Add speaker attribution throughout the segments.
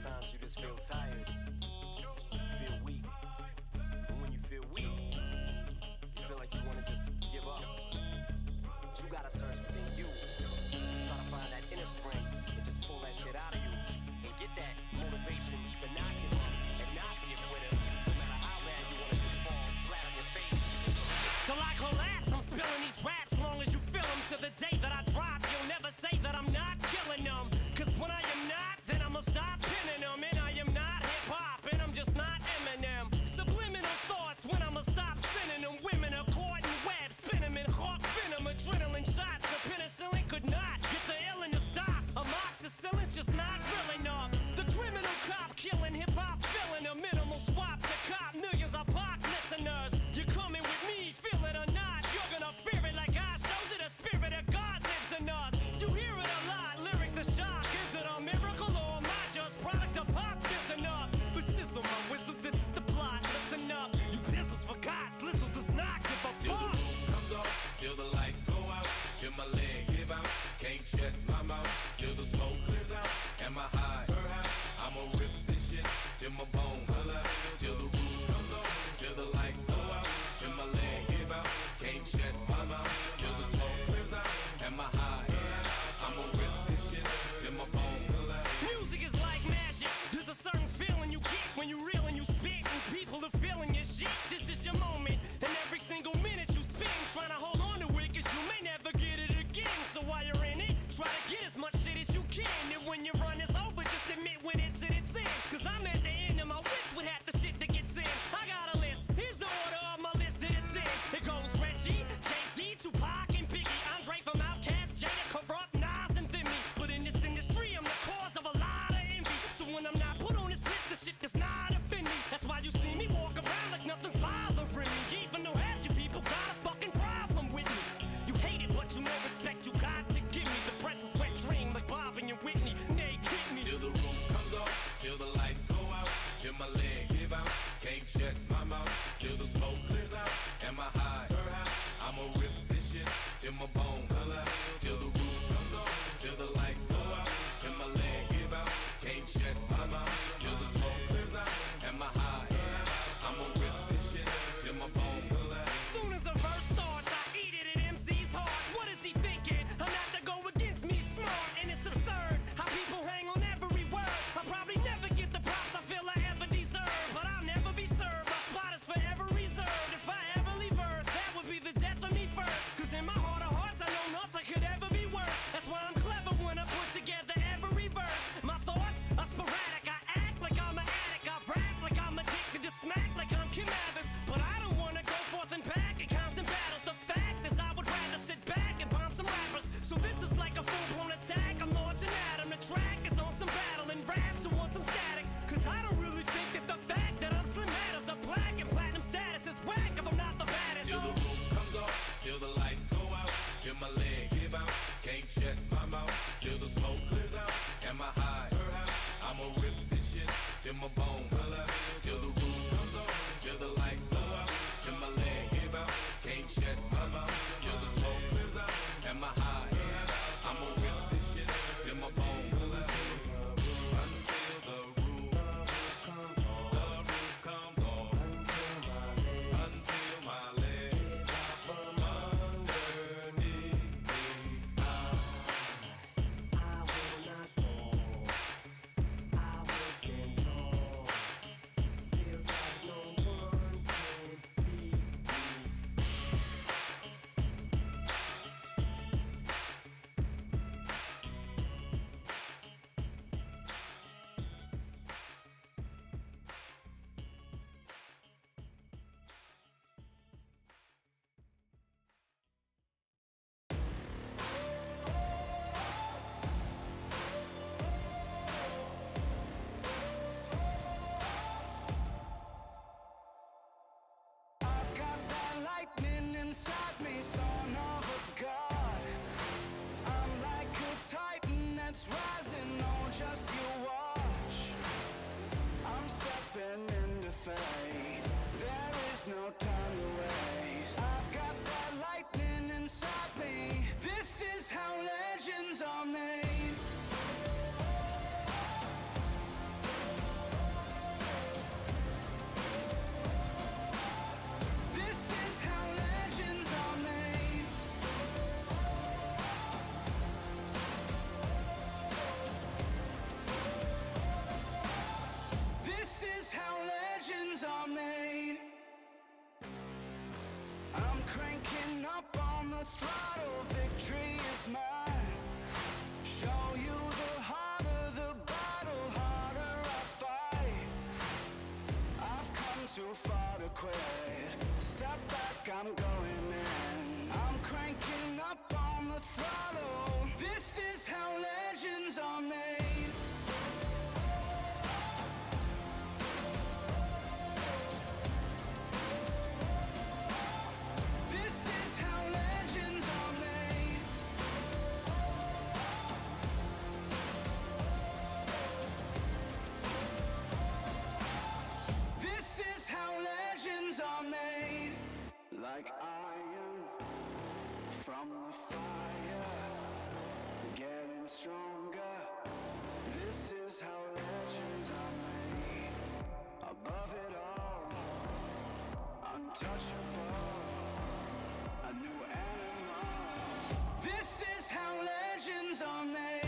Speaker 1: Sometimes you just feel tired, feel weak. And when you feel weak, you feel like you want to just give up. But you gotta search within you. Try to find that inner strength and just pull that shit out of you. And get that motivation to not give up and not be a quitter. No matter how bad you want to just fall flat on your face.
Speaker 2: Till I collapse, I'm spilling these raps. Long as you feel them, to the day that I drop, you'll never say that I'm not killing them. Cause when I am not, then I'ma stop pinning them. And I am not hip-hop, and I'm just not Eminem. Subliminal thoughts when I'ma stop sending them. Women are caught in web, spin them in hawk venom. Adrenaline shots, the penicillin could not get the illin to stop. Amoxicillin's just not real enough. The criminal cop killing hip-hop, filling a minimal swap to cop. Millions of pop listeners, you coming with me, feel it or not. You're gonna fear it like I showed you. The spirit of God lives in us. You hear it a lot, lyrics the shock. Is it a miracle or am I just product of pop? Listen up, but sizzle my whistle, this is the plot. Listen up, you pistols forgot, Slizzle does not give a
Speaker 3: Till the
Speaker 2: fuck.
Speaker 3: roof comes off, till the lights go out, till my leg give out, can't shut my mouth, till the smoke clears out, and my high, I'ma rip this shit, till my bone, till the roof comes off, till the lights go out, till my leg give out, can't shut my mouth, till the smoke clears out, and my high, I'ma rip this shit, till my bone.
Speaker 2: Music is like magic. There's a certain feeling you get when you reel and you spit, and people are feeling your shit. This is your moment, and every single minute you spend trying to hold on to it, cause you may never get it again. So while you're in it, try to get as much shit as you can. And when your run is over, just admit when it's in its end. Cause I'm at the end of my wits with half the shit that gets in. I got a list, here's the order of my list that it's in. It goes Reggie, Jay-Z, Tupac, and Biggie, Andre from Outkast, Jada, Corrupt, Nas, and Thimmy. But in this industry, I'm the cause of a lot of envy. So when I'm not put on this list, the shit does not offend me. That's why you see me walk around like nothing's bothering me. Even though half you people got a fucking problem with me. You hate it, but you know respect you got to give me. The presence wet dream like Bob and your Whitney. Nay, hit me.
Speaker 3: Till the roof comes off, till the lights go out, till my leg give out, can't shut my mouth, till the smoke clears out, and my high, I'ma rip this shit, till my bone, till the roof comes off, till the lights go out, till my leg give out, can't shut my mouth, till the smoke clears out, and my high, I'ma rip this shit, till my bone.
Speaker 2: Soon as a verse starts, I eat it at MC's heart. What is he thinking? I'm not to go against me smart, and it's absurd how people hang on every word. I'll probably never get the props I feel I ever deserve, but I'll never be served. My spot is forever reserved. If I ever leave Earth, that would be the death of me first. Cause in my heart of hearts, I know nothing could ever be worse. That's why I'm clever when I put together every verse. My thoughts are sporadic. I act like I'm an addict. I rap like I'm addicted to smack like I'm Kim Mathers. But I don't wanna go forth and pack in constant battles. The fact is I would rather sit back and bomb some rappers. So this is like a full-blown attack. I'm launching at 'em. The track is on some battle and raps who want some static. Cause I don't really think that the fact that I'm slim matters. A black and platinum status is whack if I'm not the baddest.
Speaker 3: Till the roof comes off, till the lights go out, till my leg give out, can't shut my mouth, till the smoke clears out, and my high, I'ma rip this shit, till my bone, till the roof comes off, till the lights go out, till my leg give out, can't shut my mouth, till the smoke clears out, and my high, I'ma rip this shit, till my bone, until the roof comes off, the roof comes off, until my leg from underneath me.
Speaker 1: I will not fall. I will stand tall. Feels like no one can beat me.
Speaker 4: I've got that lightning inside me, son of a god. I'm like a titan that's rising, oh, just you watch. I'm stepping into fate, there is no time to waste. I've got that lightning inside me, this is how legends are made. cranking up on the throttle, victory is mine. Show you the harder the battle, harder I fight. I've come too far to quit. Step back, I'm going in. I'm cranking up on the throttle. This is how legends are made. This is how legends are made. This is how legends are made. Like iron from the fire, getting stronger. This is how legends are made. Above it all, untouchable, a new animal. This is how legends are made.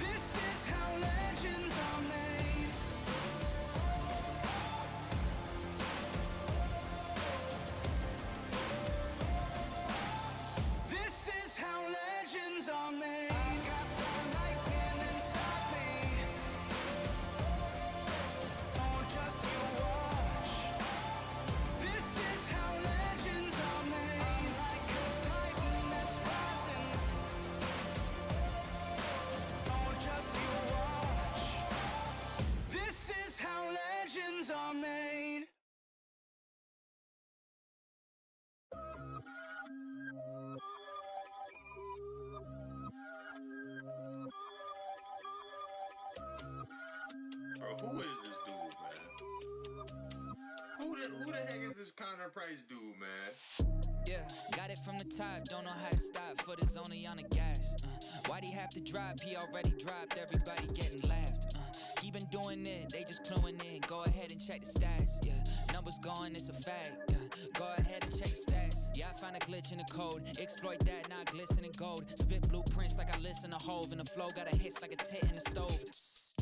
Speaker 4: This is how legends are made. This is how legends are made. I've got the lightning inside me. Oh, just you watch. This is how legends are made. I'm like a titan that's rising. Oh, just you watch. This is how legends are made.
Speaker 5: Bro, who is this dude, man? Who the heck is this Connor Price dude, man?
Speaker 6: Yeah, got it from the top, don't know how to stop, foot is only on the gas. Why'd he have to drop? He already dropped, everybody getting laughed. He been doing it, they just cluing in. Go ahead and check the stats, yeah. Numbers going, it's a fact, yeah. Go ahead and check the stats. Yeah, I found a glitch in the code. Exploit that, not glistening gold. Spit blueprints like I listen to Hove. And the flow got a hiss like a tit in the stove.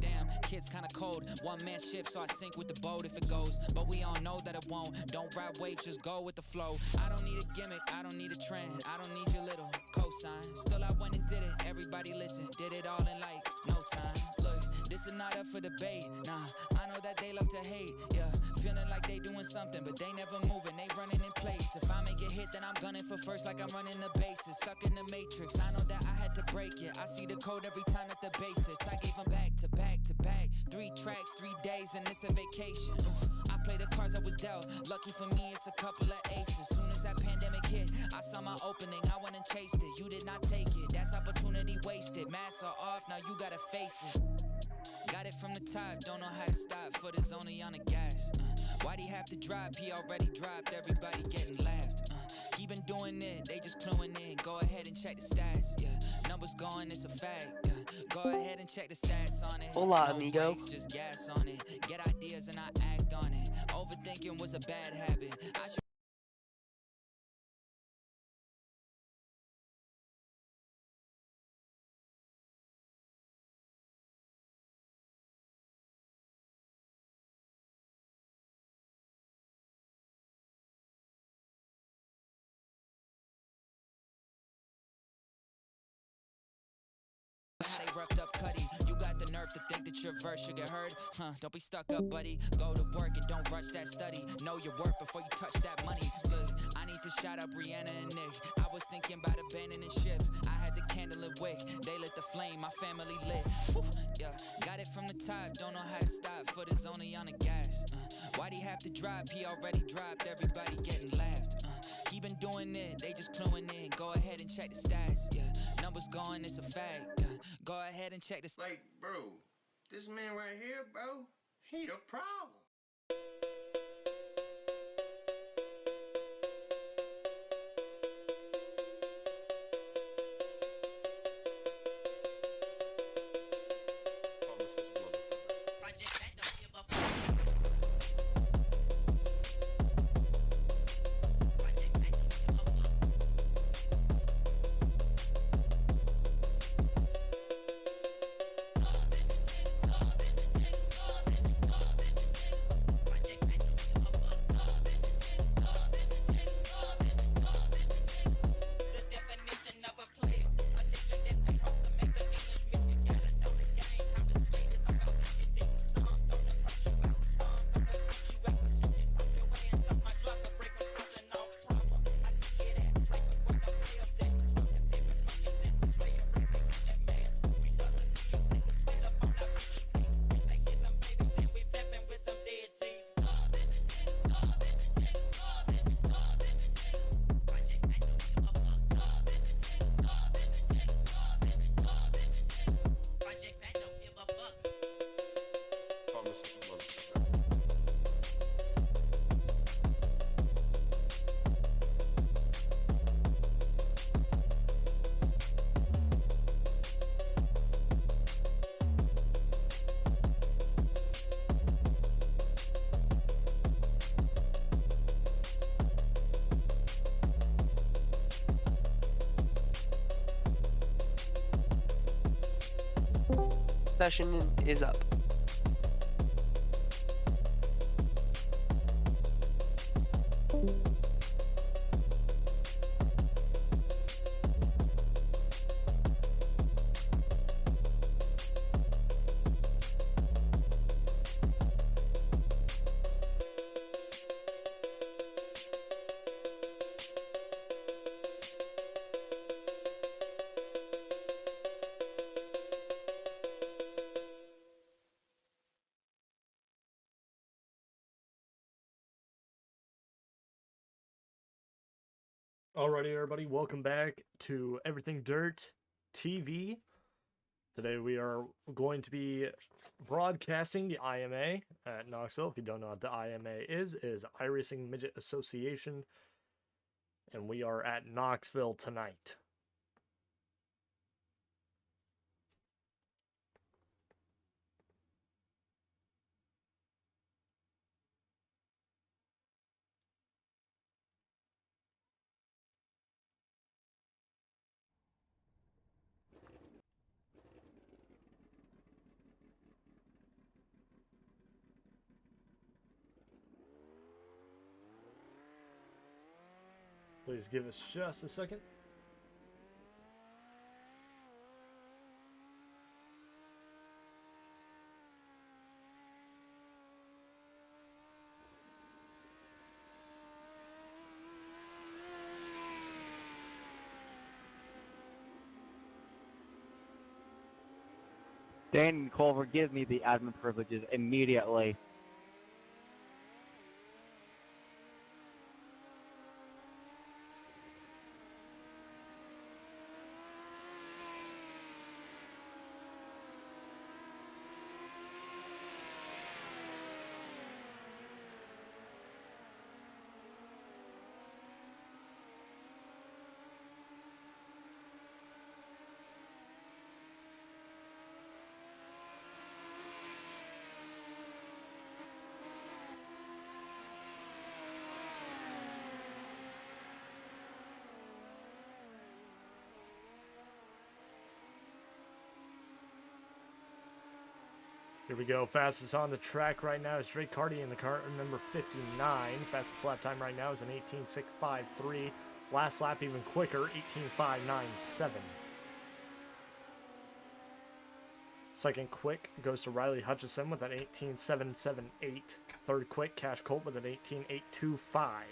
Speaker 6: Damn, kid's kinda cold. One man ship, so I sink with the boat if it goes. But we all know that it won't. Don't ride waves, just go with the flow. I don't need a gimmick, I don't need a trend. I don't need your little cosign. Still I went and did it, everybody listen. Did it all in like no time. Look, this is not up for debate. Nah, I know that they love to hate. Yeah, feeling like they doing something, but they never moving, they running in place. If I make a hit, then I'm gunning for first like I'm running the bases. Stuck in the matrix, I know that I had to break it. I see the code every time at the basics. I gave them back to back to back. 3 tracks, 3 days, and it's a vacation. I play the cards I was dealt. Lucky for me, it's a couple of aces. Soon as that pandemic hit, I saw my opening, I went and chased it. You did not take it, that's opportunity wasted. Masks are off, now you gotta face it. Got it from the top, don't know how to stop, foot is only on the gas. Why'd he have to drop? He already dropped, everybody getting laughed. He been doing it, they just cluing in. Go ahead and check the stats, yeah. Numbers going, it's a fact, yeah. Go ahead and check the stats on it.
Speaker 7: Hola,
Speaker 6: no
Speaker 7: amigo.
Speaker 6: Brakes, just gas on it. Get ideas and I act on it. Overthinking was a bad habit. I should They roughed up Cuddy. You got the nerve to think that your verse should get heard? Huh, don't be stuck up, buddy. Go to work and don't rush that study. Know your worth before you touch that money. Look, I need to shout out Brianna and Nick. I was thinking about abandoning ship. I had the candle and wick. They lit the flame, my family lit. Whew, yeah, got it from the top, don't know how to stop. Foot is only on the gas. Why'd he have to drop? He already dropped, everybody getting laughed. He been doing it, they just cluing in. Go ahead and check the stats, yeah. Numbers going, it's a fact, yeah. Go ahead and check the stats.
Speaker 5: Like, bro, this man right here, bro, he the problem.
Speaker 7: this is a motherfucker.
Speaker 8: Session is up.
Speaker 9: Alrighty, everybody, welcome back to Everything Dirt TV. Today we are going to be broadcasting the IMA at Knoxville. If you don't know what the IMA is iRacing Midget Association, and we are at Knoxville tonight. Please give us just a second.
Speaker 10: Dan Culver, give me the admin privileges immediately.
Speaker 9: Here we go. Fastest on the track right now is Drake Carty in the car number 59. Fastest lap time right now is an 18.653. Last lap even quicker, 18.597. Second quick goes to Riley Hutchison with an 18.778. Third quick, Cash Colt with an 18.825.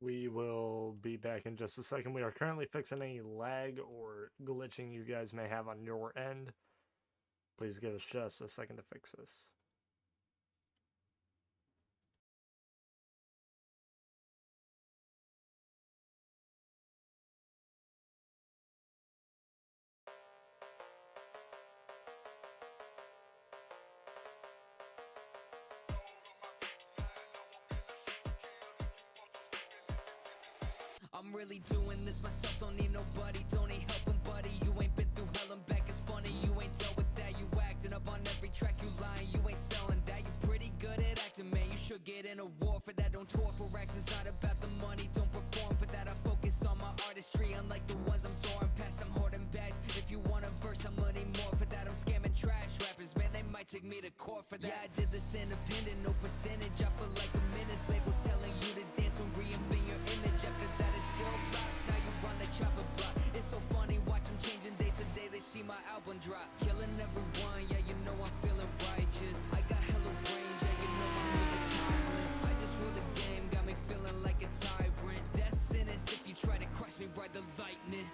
Speaker 9: We will be back in just a second. We are currently fixing any lag or glitching you guys may have on your end. Please give us just a second to fix this.
Speaker 6: I'm really doing this myself, don't need nobody, don't need help, buddy. You ain't been through hell and back, it's funny, you ain't dealt with that. You acting up on every track, you lying, you ain't selling that. You pretty good at acting, man, you should get an award for that. Don't tour for racks, it's not about the money, don't perform for that. I focus on my artistry, unlike the ones I'm soaring past. I'm hoarding bags, if you want a verse, I'm money more for that. I'm scamming trash rappers, man, they might take me to court for that. Yeah, I did this independent, no percentage, I feel like a menace. Labels telling you to dance and reinvent your image. After that it's still flops, now you run the chopper block. It's so funny, watch them changing day to day, they see my album drop. Killing everyone, yeah, you know I'm feeling righteous. I got hella range, yeah, you know my music timeless. I just rule the game, got me feeling like a tyrant. Death sentence if you try to crush me, ride the lightning.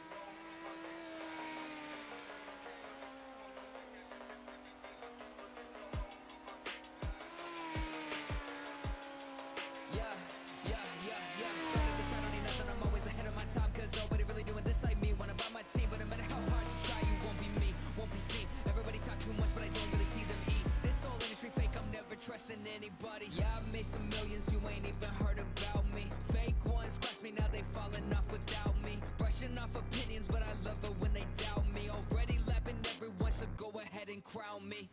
Speaker 6: Trusting anybody. Yeah, I made some millions, you ain't even heard about me. Fake ones cross me, now they falling off without me. Brushing off opinions, but I love it when they doubt me. Already lapping everyone, so go ahead and crown me.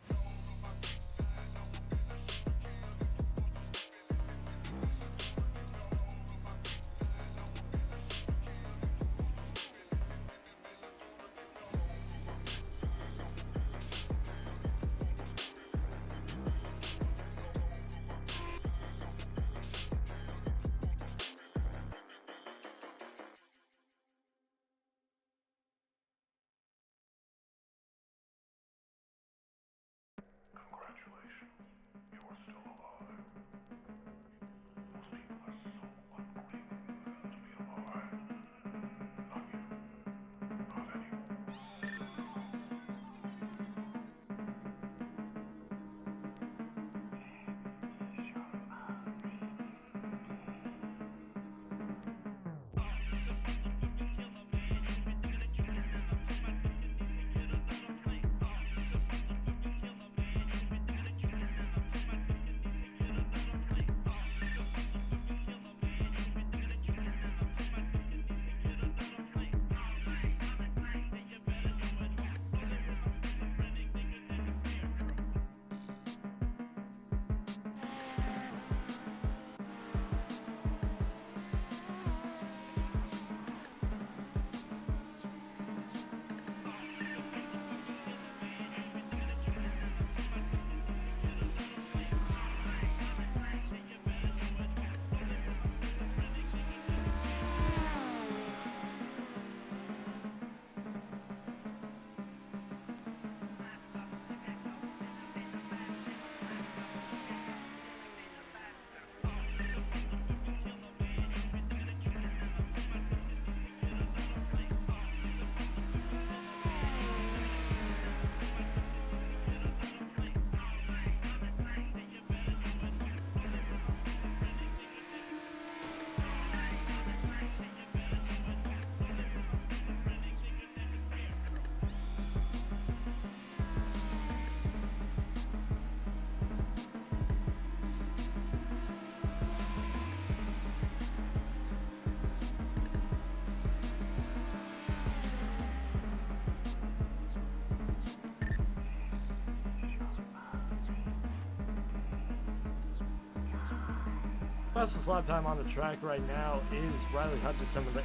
Speaker 9: Fastest lap time on the track right now is Riley Hutchison with the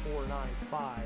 Speaker 9: 18.495.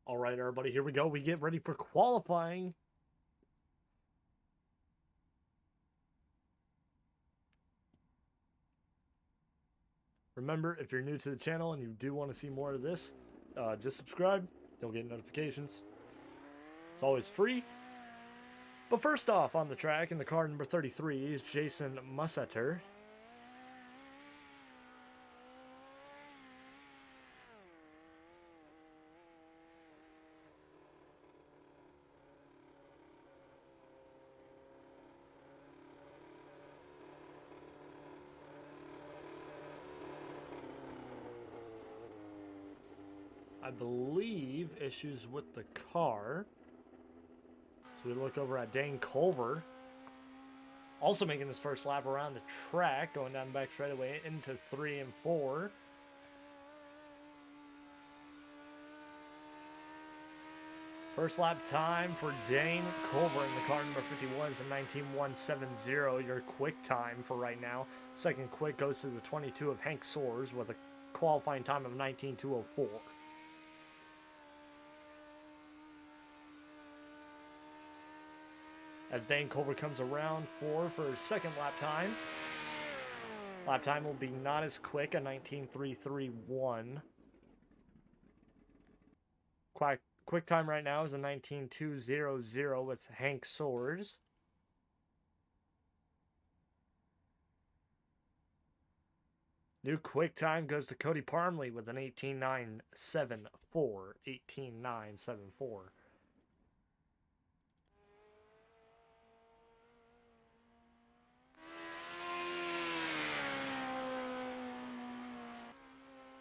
Speaker 9: All right, everybody, here we go. We get ready for qualifying. Remember, if you're new to the channel and you do want to see more of this, just subscribe. You'll get notifications. It's always free. But first off, on the track, in the car number 33 is Jason Musseter. I believe issues with the car. So we look over at Dane Culver. Also making his first lap around the track, going down the back straightaway into 3 and 4. First lap time for Dane Culver in the car number 51 is a 19.170, your quick time for right now. Second quick goes to the 22 of Hank Soares with a qualifying time of 19.204. As Dane Culver comes around for his second lap time. Lap time will be not as quick, a 19.331. Quick time right now is a 19.200 with Hank Soares. New quick time goes to Cody Parmley with an 18.974. 18.974.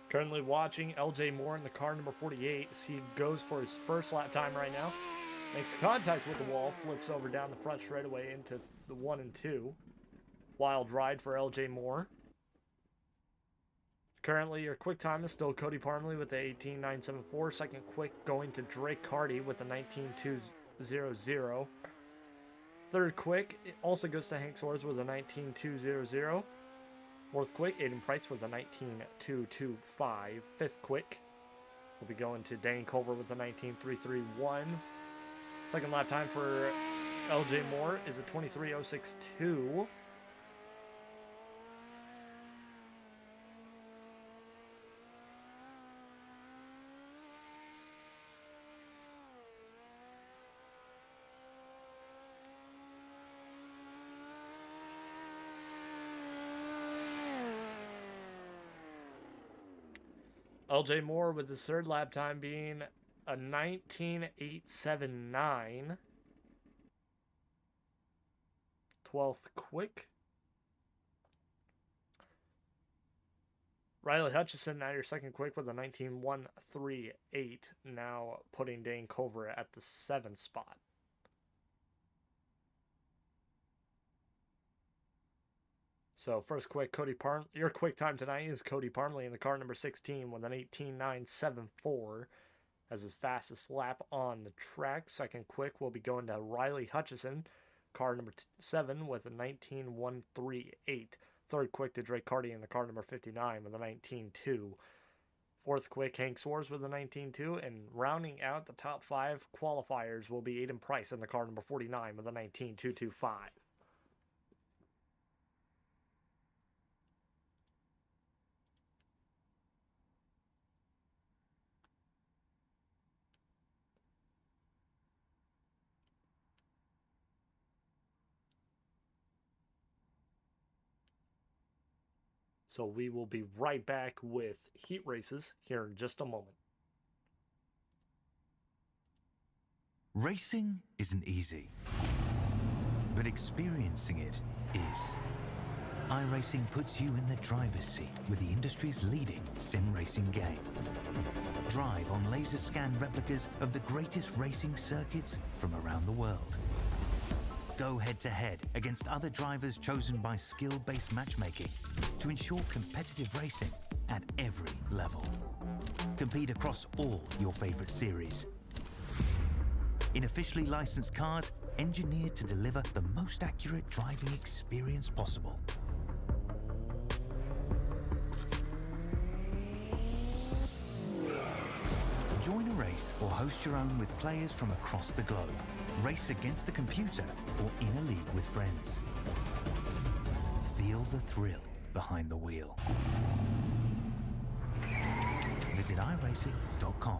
Speaker 9: Currently watching LJ Moore in the car number 48 as he goes for his first lap time right now. Makes contact with the wall, flips over down the front straightaway into the 1 and 2. Wild ride for LJ Moore. Currently your quick time is still Cody Parmley with the 18.974. Second quick going to Drake Carty with a 19.200. Third quick it also goes to Hank Soares with a 19.200. Fourth quick, Aiden Price with a 19.225. Fifth quick will be going to Dane Culver with a 19.331. Second lap time for LJ Moore is a 23.062. LJ Moore with his third lap time being a 19.879. 12th quick. Riley Hutchison now your second quick with a 19.138. Now putting Dane Culver at the 7th spot. So first quick, your quick time tonight is Cody Parmley in the car number 16 with an 18.974 as his fastest lap on the track. Second quick will be going to Riley Hutchison, car number 7 with a 19.138. Third quick to Drake Carty in the car number 59 with a 19.2. Fourth quick, Hank Soares with a 19.2. And rounding out the top 5 qualifiers will be Aiden Price in the car number 49 with a 19.225. So we will be right back with heat races here in just a moment.
Speaker 7: Racing isn't easy, but experiencing it is. iRacing puts you in the driver's seat with the industry's leading sim racing game. Drive on laser scan replicas of the greatest racing circuits from around the world. Go head-to-head against other drivers chosen by skill-based matchmaking to ensure competitive racing at every level. Compete across all your favorite series. In officially licensed cars, engineered to deliver the most accurate driving experience possible. Join iRace or host your own with players from across the globe. Race against the computer or in a league with friends. Feel the thrill behind the wheel. Visit iRacing.com.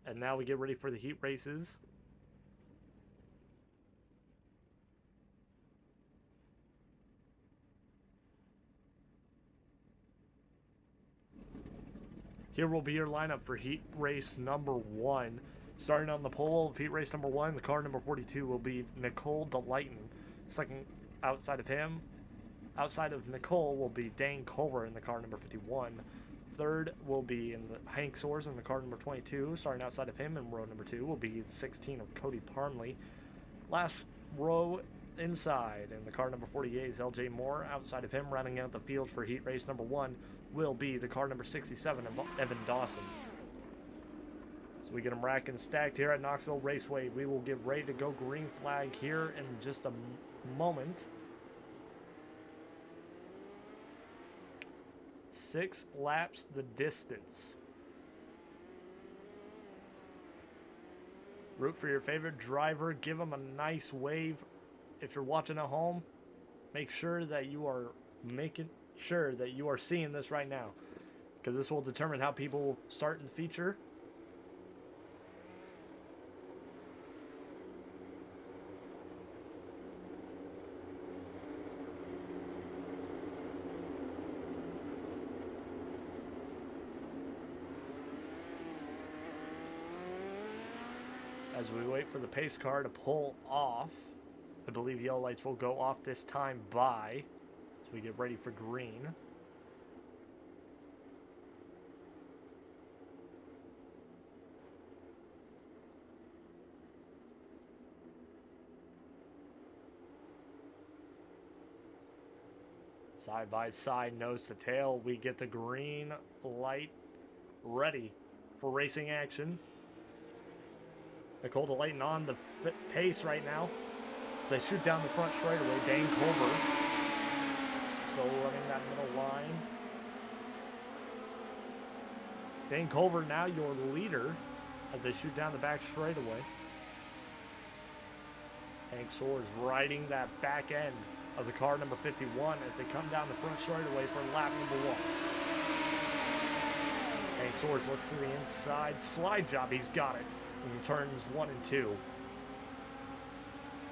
Speaker 9: And now we get ready for the heat races. Here will be your lineup for heat race number 1. Starting on the pole of heat race number 1, the car number 42 will be Nicole DeLayton. Second, outside of Nicole will be Dane Culver in the car number 51. Third will be in the Hank Soares in the car number 22. Starting outside of him in row number 2 will be 16 of Cody Parmley. Last row inside in the car number 48 is LJ Moore. Outside of him, rounding out the field for heat race number 1 will be the car number 67 of Evan Dawson. So we get them racked and stacked here at Knoxville Raceway. We will get ready to go green flag here in just a moment. 6 laps the distance. Root for your favorite driver. Give them a nice wave. If you're watching at home, make sure that you are making sure that you are seeing this right now, because this will determine how people start in the feature. As we wait for the pace car to pull off, I believe yellow lights will go off this time by, so we get ready for green. Side by side, nose to tail, we get the green light ready for racing action. Nicole DeLayton on the pace right now. They shoot down the front straightaway. Dane Culver still running that middle line. Dane Culver now your leader as they shoot down the back straightaway. Hank Soares riding that back end of the car number 51 as they come down the front straightaway for lap number 1. Hank Soares looks to the inside. Slide job, he's got it in turns 1 and 2.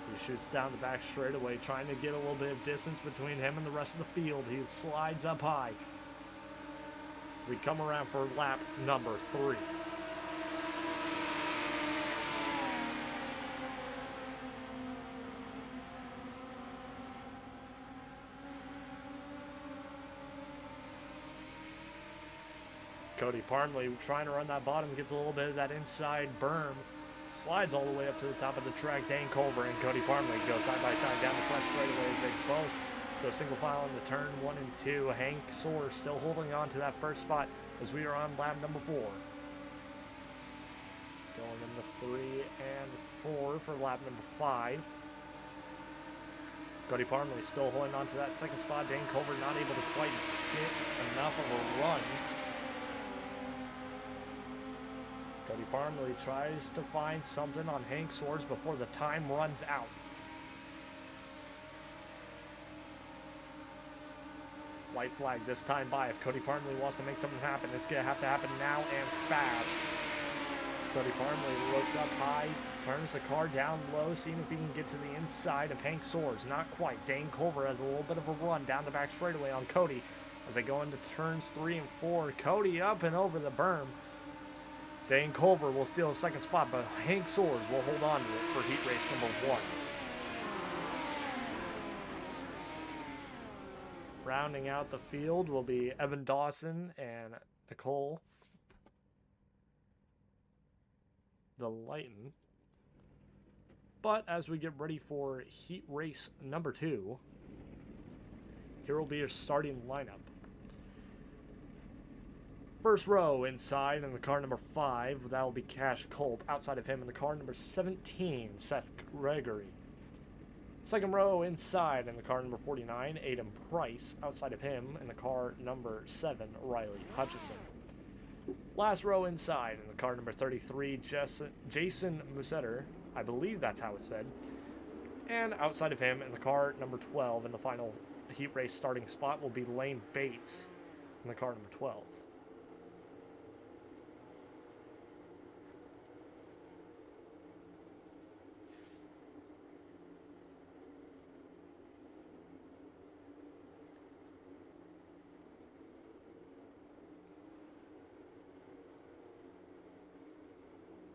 Speaker 9: So he shoots down the back straightaway, trying to get a little bit of distance between him and the rest of the field. He slides up high. We come around for lap number 3. Cody Parmley trying to run that bottom, gets a little bit of that inside berm, slides all the way up to the top of the track. Dane Culver and Cody Parmley go side by side down the front straightaway as they both go single file into turn 1 and 2. Hank Soares still holding on to that first spot as we are on lap number 4. Going into 3 and 4 for lap number 5. Cody Parmley still holding on to that second spot. Dane Culver not able to quite get enough of a run. Cody Parmley tries to find something on Hank Soares before the time runs out. White flag this time by. If Cody Parmley wants to make something happen, it's going to have to happen now and fast. Cody Parmley looks up high, turns the car down low, seeing if he can get to the inside of Hank Soares. Not quite. Dane Culver has a little bit of a run down the back straightaway on Cody as they go into turns 3 and 4. Cody up and over the berm. Dane Culver will steal a second spot, but Hank Soares will hold on to it for heat race number 1. Rounding out the field will be Evan Dawson and Nicole DeLayton. But as we get ready for heat race number 2, here will be your starting lineup. First row inside in the car number 5, that will be Cash Culp. Outside of him in the car number 17, Seth Gregory. Second row inside in the car number 49, Aiden Price. Outside of him in the car number 7, Riley Hutchison. Last row inside in the car number 33, Jason Musetter. I believe that's how it's said. And outside of him in the car number 12 in the final heat race starting spot will be Lane Bates in the car number 12.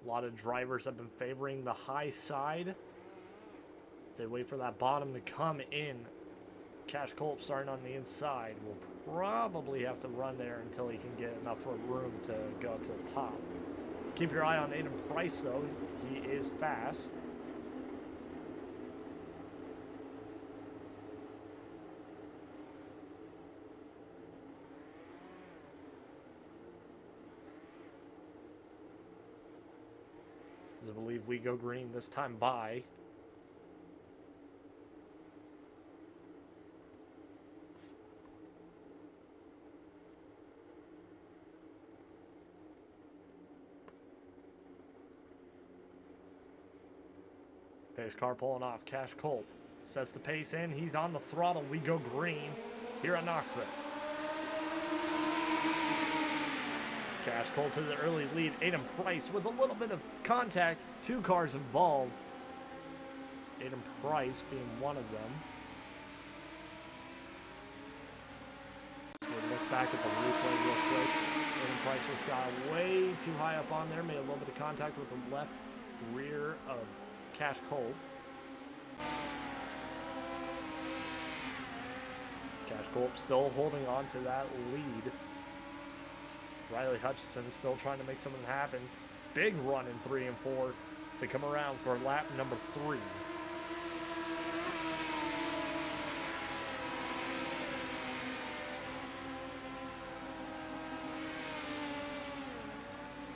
Speaker 9: A lot of drivers have been favoring the high side. As they wait for that bottom to come in. Cash Culp starting on the inside will probably have to run there until he can get enough room to go up to the top. Keep your eye on Aiden Price though. He is fast. I believe we go green this time by. Pace car pulling off. Cash Culp sets the pace in. He's on the throttle. We go green here at Knoxville. Cash Culp to the early lead. Aiden Price with a little bit of contact. Two cars involved. Aiden Price being one of them. We'll look back at the replay real quick. Aiden Price just got way too high up on there. Made a little bit of contact with the left rear of Cash Culp. Cash Culp still holding on to that lead. Riley Hutchison still trying to make something happen. Big run in 3 and 4 to come around for lap number 3.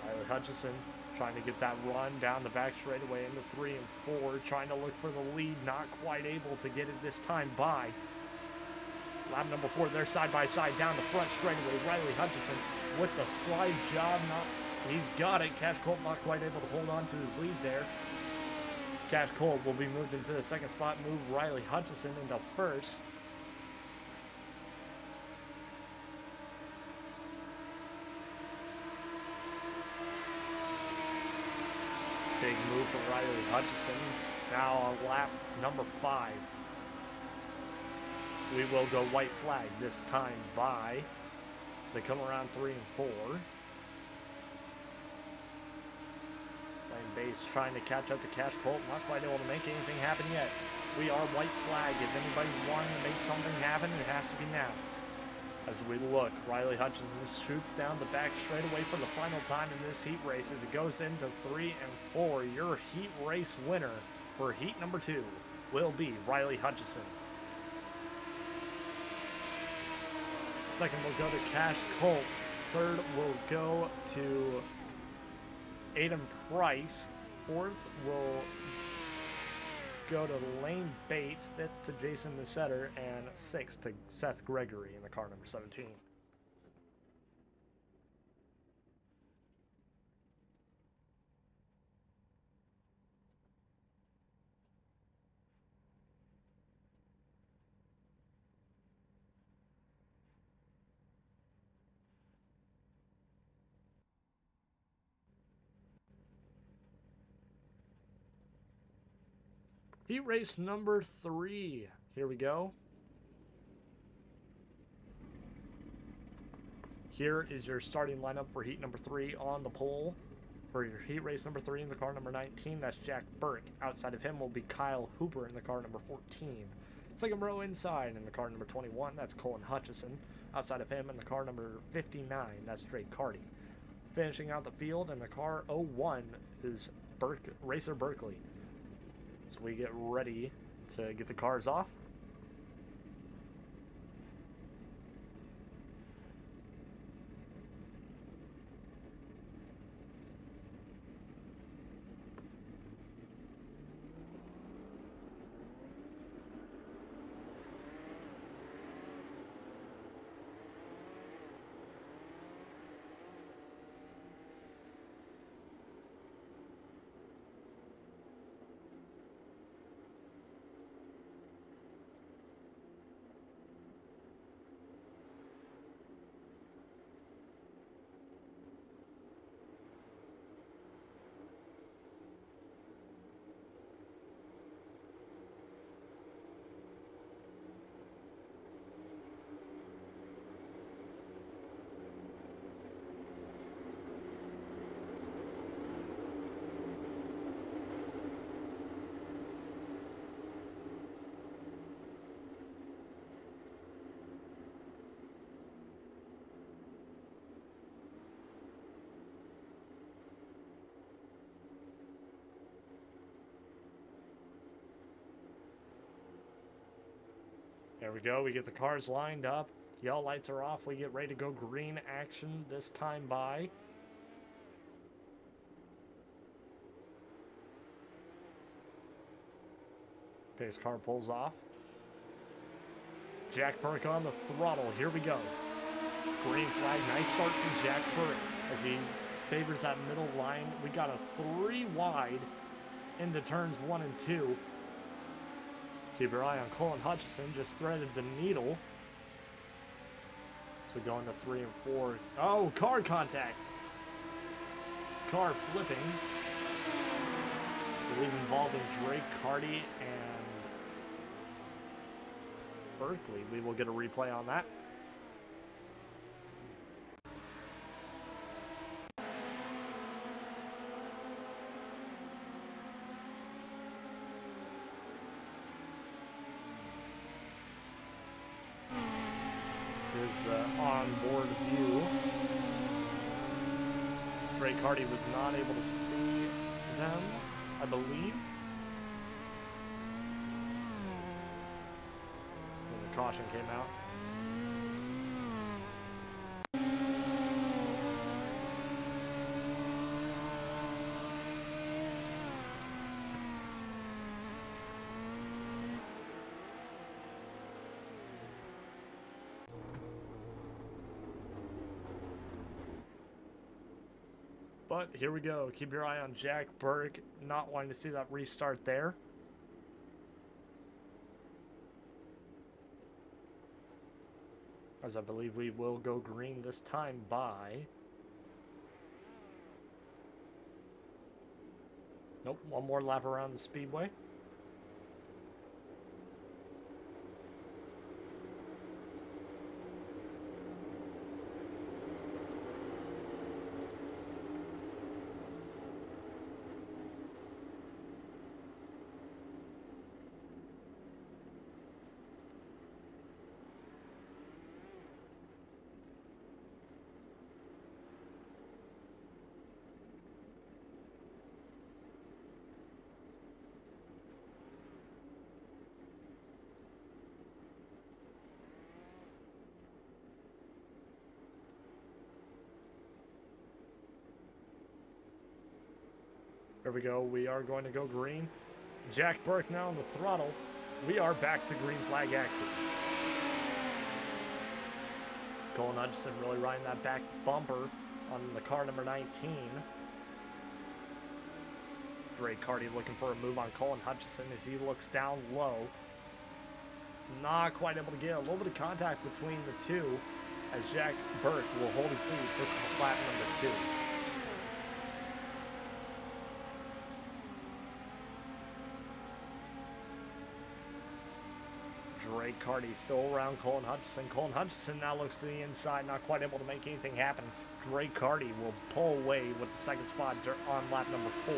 Speaker 9: Riley Hutchison trying to get that run down the back straightaway into 3 and 4. Trying to look for the lead. Not quite able to get it this time by. Lap number 4, they're side by side down the front straightaway. Riley Hutchison with the slide job. He's got it. Cash Culp not quite able to hold on to his lead there. Cash Culp will be moved into the second spot. Move Riley Hutchison into first. Big move for Riley Hutchison. Now on lap number 5. We will go white flag this time by as they come around 3 and 4. Lane Bates trying to catch up to Cash Culp, not quite able to make anything happen yet. We are white flag. If anybody's wanting to make something happen, it has to be now. As we look, Riley Hutchison shoots down the back straightaway for the final time in this heat race as it goes into 3 and 4. Your heat race winner for heat number 2 will be Riley Hutchison. Second will go to Cash Culp. Third will go to Aiden Price. Fourth will go to Lane Bates. Fifth to Jason Musetter. And sixth to Seth Gregory in the car number 17. Heat race number 3. Here we go. Here is your starting lineup for heat number 3 on the pole. For your heat race number 3 in the car number 19, that's Jack Burke. Outside of him will be Kyle Hooper in the car number 14. Second row inside in the car number 21, that's Colin Hutchison. Outside of him in the car number 59, that's Drake Carty. Finishing out the field in the car 01 is Racer Berkeley. So we get ready to get the cars off. There we go. We get the cars lined up. Yellow lights are off. We get ready to go green action this time by. Pace car pulls off. Jack Burke on the throttle. Here we go. Green flag. Nice start from Jack Burke as he favors that middle line. We got a 3 wide into turns 1 and 2. Keep your eye on Colin Hutchison. Just threaded the needle. So we go into 3 and 4. Oh, car contact. Car flipping. I believe involving Drake Carty and Berkeley. We will get a replay on that. Here's the onboard view. Drake Carty was not able to see them, I believe. And the caution came out. But here we go. Keep your eye on Jack Burke. Not wanting to see that restart there. As I believe we will go green this time by... Nope, one more lap around the speedway. There we go. We are going to go green. Jack Burke now on the throttle. We are back to green flag action. Colin Hutchison really riding that back bumper on the car number 19. Drake Carty looking for a move on Colin Hutchison as he looks down low. Not quite able to get a little bit of contact between the two as Jack Burke will hold his lead for flat number 2. Drake Carty still around Colin Hutchison. Colin Hutchison now looks to the inside, not quite able to make anything happen. Drake Carty will pull away with the second spot on lap number 4.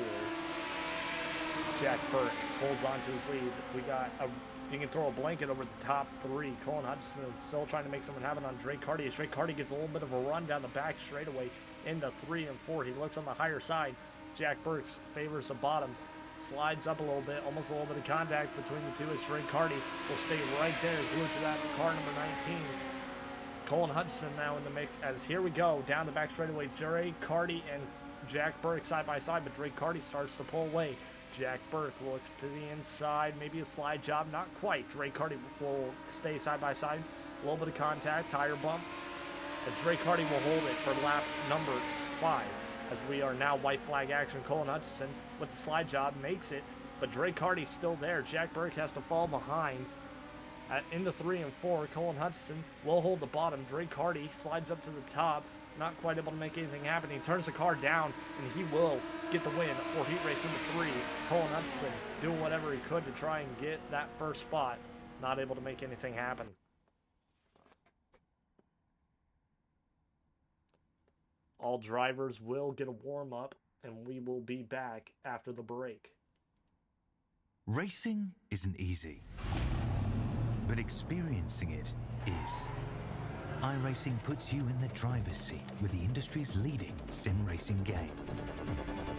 Speaker 9: Jack Burke holds on to his lead. We got a... You can throw a blanket over the top 3. Colin Hutchison is still trying to make something happen on Drake Carty. As Drake Carty gets a little bit of a run down the back straightaway into 3 and 4. He looks on the higher side. Jack Burke favors the bottom. Slides up a little bit, almost a little bit of contact between the two as Drake Carty will stay right there, glued to that car number 19. Colin Hutchison now in the mix as here we go, down the back straightaway. Drake Carty and Jack Burke side by side, but Drake Carty starts to pull away. Jack Burke looks to the inside, maybe a slide job, not quite. Drake Carty will stay side by side, a little bit of contact, tire bump, but Drake Carty will hold it for lap number 5. As we are now white flag action. Colin Hutchison with the slide job makes it, but Drake Carty's still there. Jack Burke has to fall behind. Into 3 and 4, Colin Hutchison will hold the bottom. Drake Carty slides up to the top, not quite able to make anything happen. He turns the car down, and he will get the win for heat race number 3. Colin Hutchison doing whatever he could to try and get that first spot, not able to make anything happen. All drivers will get a warm-up, and we will be back after the break.
Speaker 7: Racing isn't easy, but experiencing it is. iRacing puts you in the driver's seat with the industry's leading sim racing game.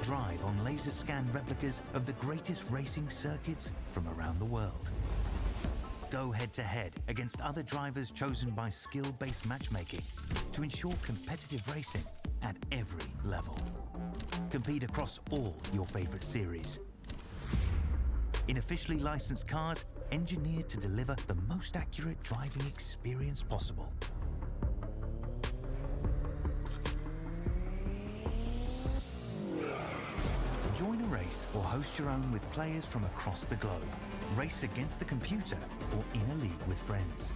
Speaker 7: Drive on laser scan replicas of the greatest racing circuits from around the world. Go head-to-head against other drivers chosen by skill-based matchmaking to ensure competitive racing at every level. Compete across all your favorite series. In officially licensed cars, engineered to deliver the most accurate driving experience possible. Join a race or host your own with players from across the globe. Race against the computer or in a league with friends.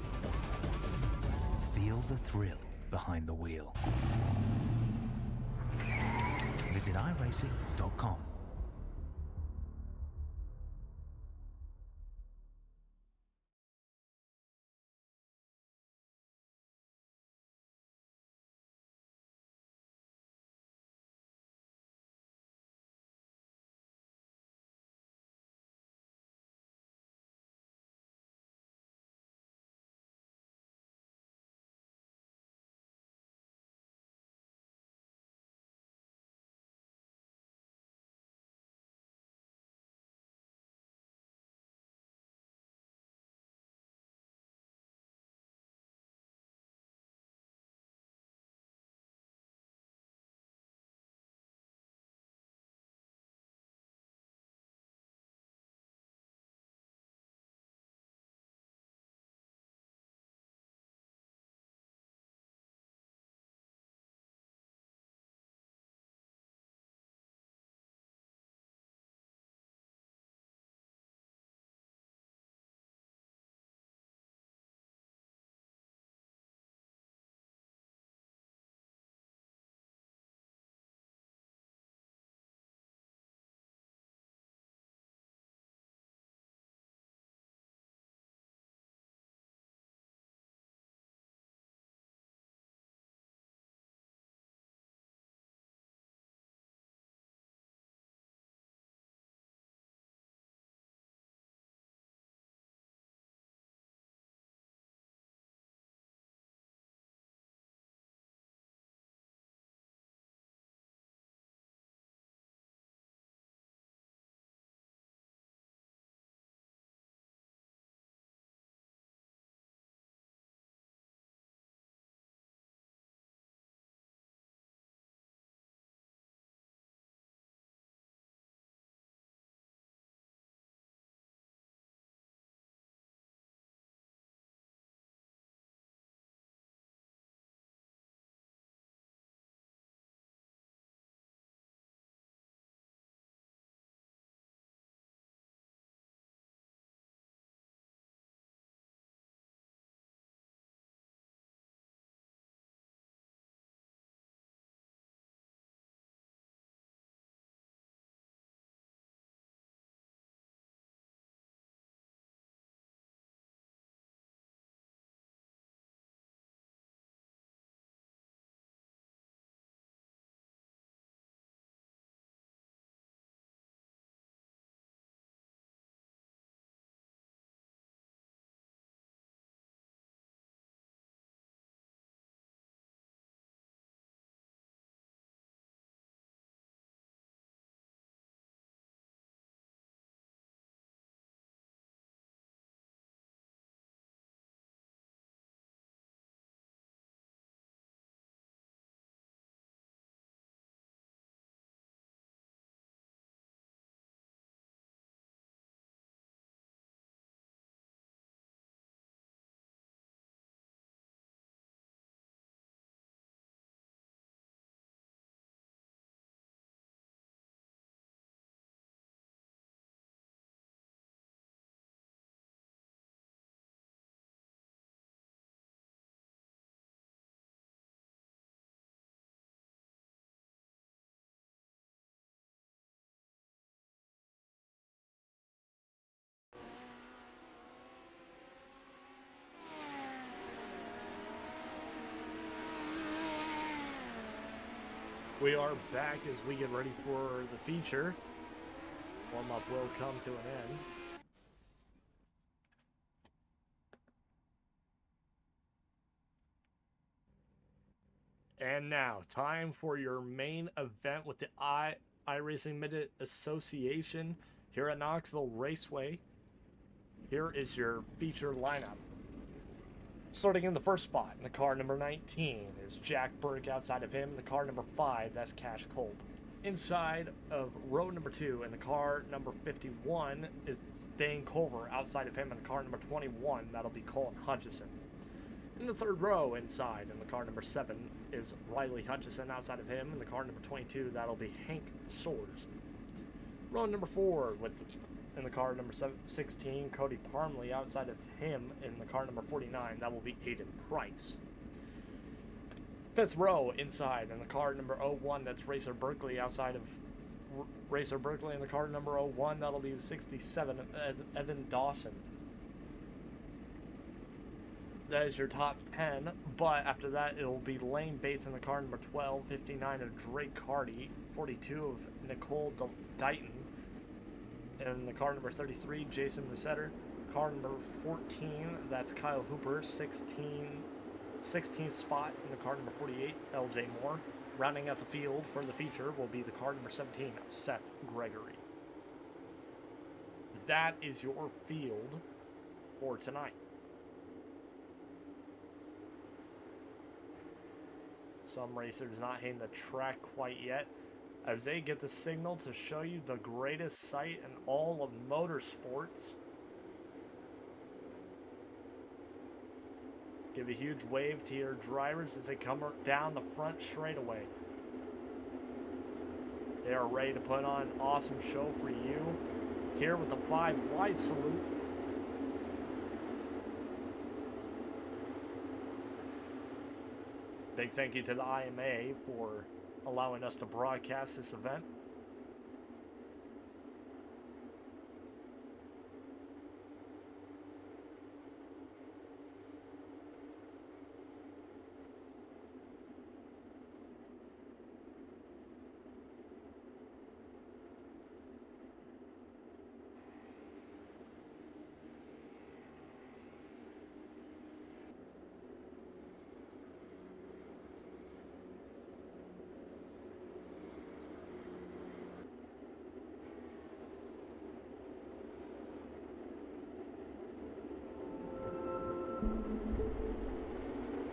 Speaker 7: Feel the thrill behind the wheel. Visit iRacing.com.
Speaker 9: We are back as we get ready for the feature. Warm-up will come to an end. And now, time for your main event with the iRacing Mid Association here at Knoxville Raceway. Here is your feature lineup. Starting in the first spot, in the car number 19 is Jack Burke. Outside of him, in the car number 5, that's Cash Culp. Inside of row number 2, in the car number 51, is Dane Culver. Outside of him, in the car number 21, that'll be Colin Hutchison. In the third row, inside, in the car number 7, is Riley Hutchison. Outside of him, in the car number 22, that'll be Hank Soares. Row number 4, in the car number 16, Cody Parmley. Outside of him, in the car number 49, that will be Aiden Price. Fifth row, inside, in the car number 01, that's Racer Berkeley. Outside of Racer Berkeley, in the car number 01, that'll be 67, as Evan Dawson. That is your top 10, but after that, it'll be Lane Bates in the car number 12, 59 of Drake Hardy, 42 of Nicole Dighton, and the car number 33, Jason Musetter. Car number 14, that's Kyle Hooper, 16th spot in the car number 48, LJ Moore. Rounding out the field for the feature will be the car number 17, Seth Gregory. That is your field for tonight. Some racers not hitting the track quite yet, as they get the signal to show you the greatest sight in all of motorsports. Give a huge wave to your drivers as they come down the front straightaway. They are ready to put on an awesome show for you here with the 5 wide salute. Big thank you to the IMA for allowing us to broadcast this event.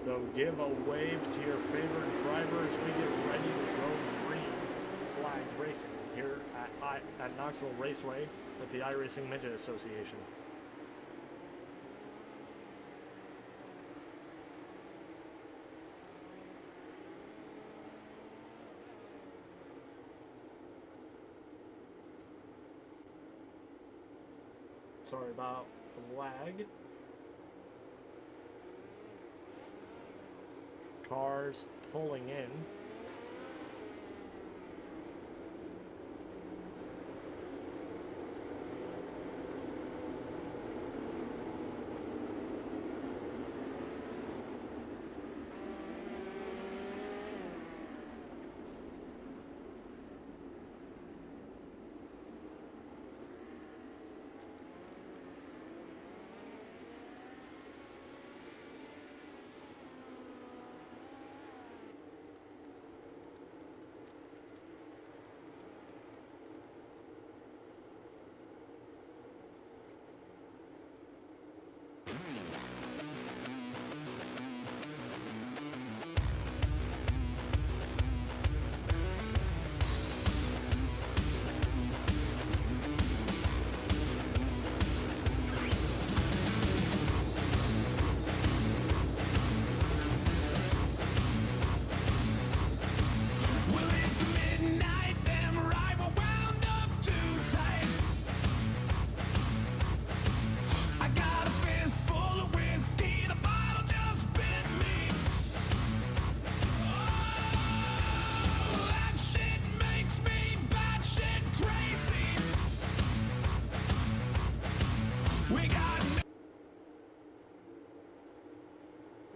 Speaker 9: So give a wave to your favorite driver as we get ready to go green flag racing here at Knoxville Raceway with the iRacing Midget Association. Sorry about the lag. Cars pulling in.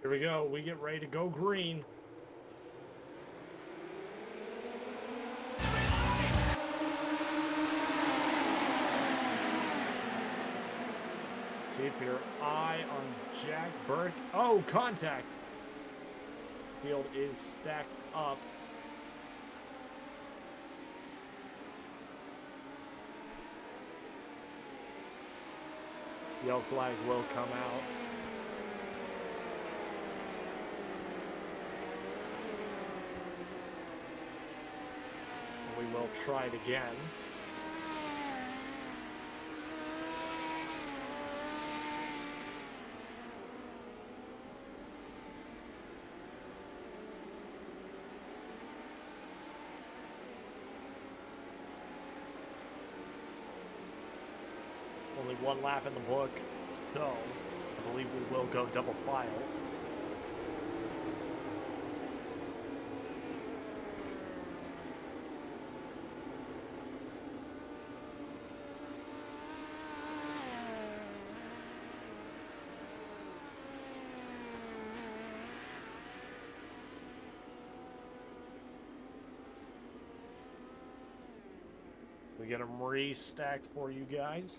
Speaker 9: Here we go. We get ready to go green. Keep your eye on Jack Burke. Oh, contact. Field is stacked up. Yellow flag will come out. We will try it again. Only one lap in the book, so I believe we will go double file. We get them restacked for you guys.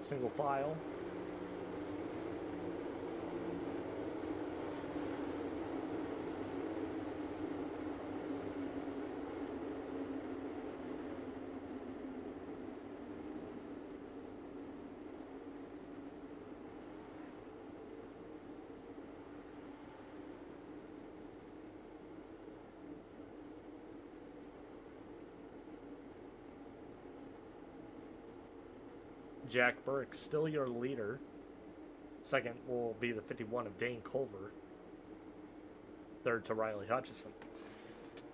Speaker 9: Single file. Jack Burke, still your leader. Second will be the 51 of Dane Culver. Third to Riley Hutchison.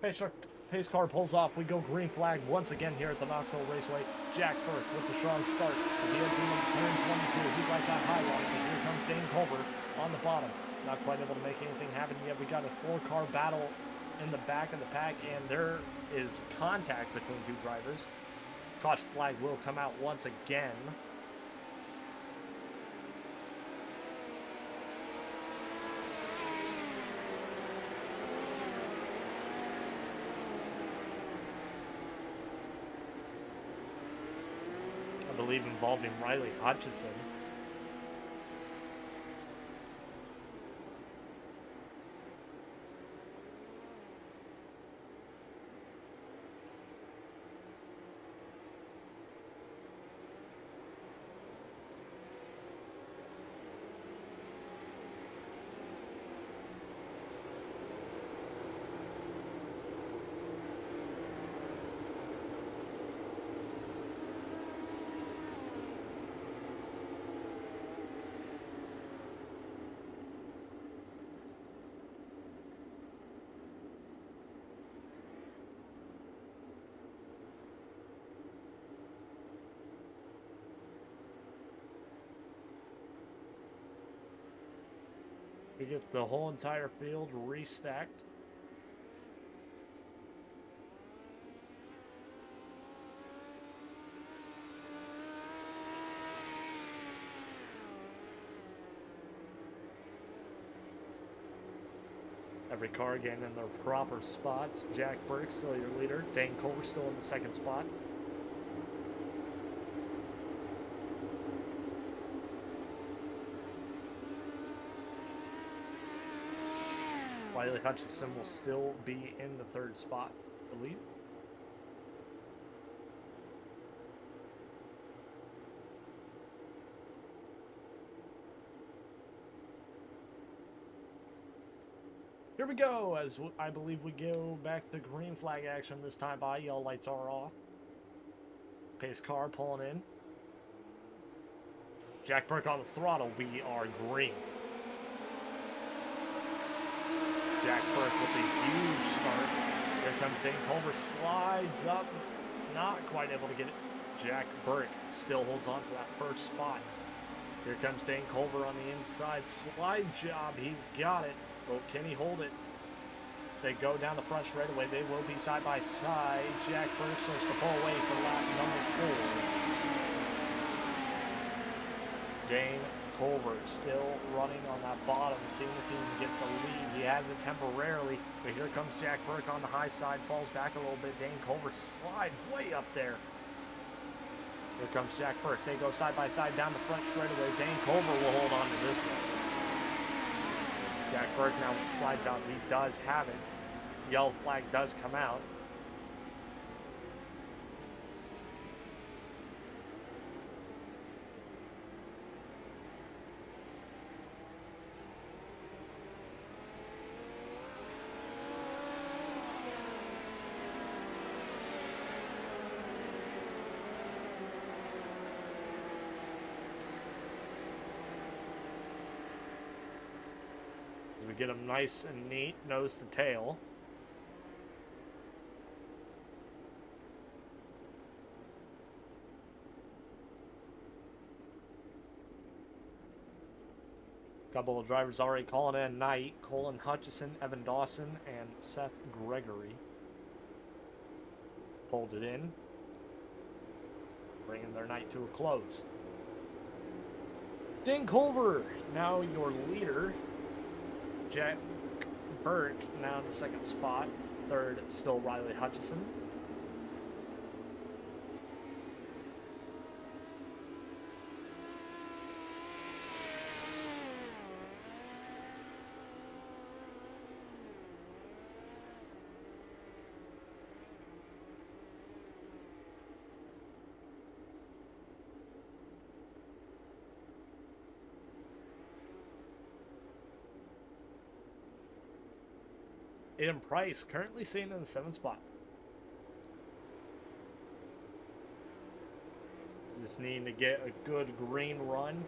Speaker 9: Pace car pulls off. We go green flag once again here at the Knoxville Raceway. Jack Burke with the strong start. As he heads into turn 22, he flies out high line. And here comes Dane Culver on the bottom. Not quite able to make anything happen yet. We got a 4-car battle in the back of the pack, and there is contact between two drivers. Caution flag will come out once again. I believe involving Riley Hutchison. We get the whole entire field restacked. Every car again in their proper spots. Jack Burke still your leader. Dane Culver still in the second spot. Riley Hutchison will still be in the third spot, I believe. Here we go, as I believe we go back to green flag action this time by. Yellow lights are off. Pace car pulling in. Jack Burke on the throttle. We are green. Jack Burke with a huge start. Here comes Dane Culver, slides up, not quite able to get it. Jack Burke still holds on to that first spot. Here comes Dane Culver on the inside, slide job, he's got it. But can he hold it? As they go down the front straightaway, they will be side by side. Jack Burke starts to pull away for lap number 4. Dane Culver still running on that bottom, seeing if he can get the lead. He has it temporarily, but here comes Jack Burke on the high side, falls back a little bit. Dane Culver slides way up there. Here comes Jack Burke. They go side by side down the front straightaway. Dane Culver will hold on to this one. Jack Burke now with the slide job. He does have it. Yellow flag does come out. We get him nice and neat, nose to tail. Couple of drivers already calling in night. Colin Hutchison, Evan Dawson, and Seth Gregory. Pulled it in. Bringing their night to a close. Dane Culver, now your leader. Jack Burke now in the second spot. Third, still Riley Hutchison. Aiden Price currently sitting in the 7th spot. Just needing to get a good green run.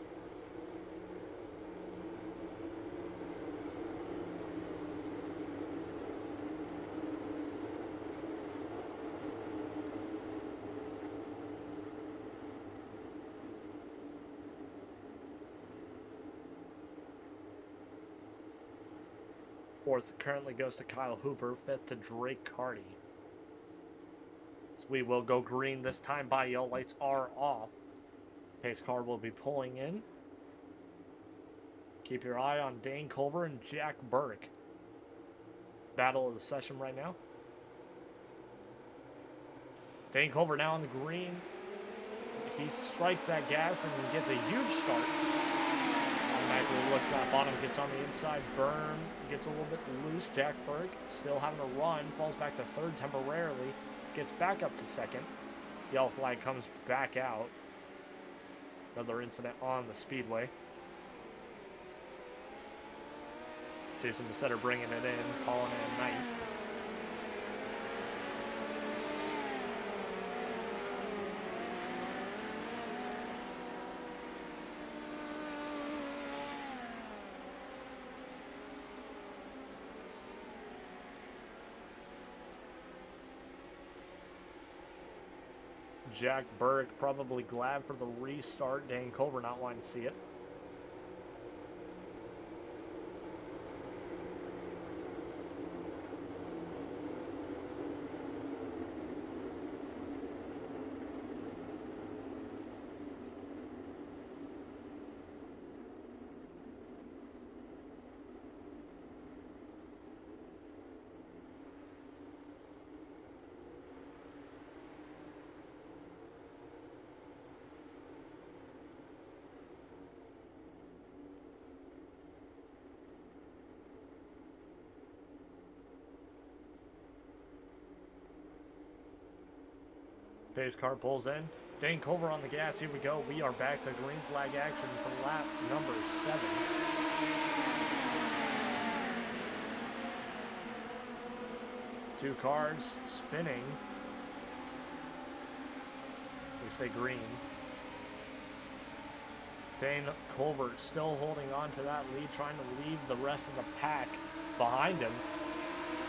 Speaker 9: Fourth currently goes to Kyle Hooper. Fifth to Drake Carty. So we will go green this time by yellow lights are off. Pace car will be pulling in. Keep your eye on Dane Culver and Jack Burke. Battle of the session right now. Dane Culver now on the green. He strikes that gas and gets a huge start. Automatically looks that bottom, gets on the inside, berm, gets a little bit loose. Jack Burke still having a run, falls back to third temporarily, gets back up to second. Yellow flag comes back out. Another incident on the speedway. Jason Besetter bringing it in, calling in night. Jack Burke probably glad for the restart. Dane Culver not wanting to see it. Pace car pulls in. Dane Culver on the gas. Here we go. We are back to green flag action for lap number 7. Two cars spinning. We stay green. Dane Culver still holding on to that lead, trying to leave the rest of the pack behind him.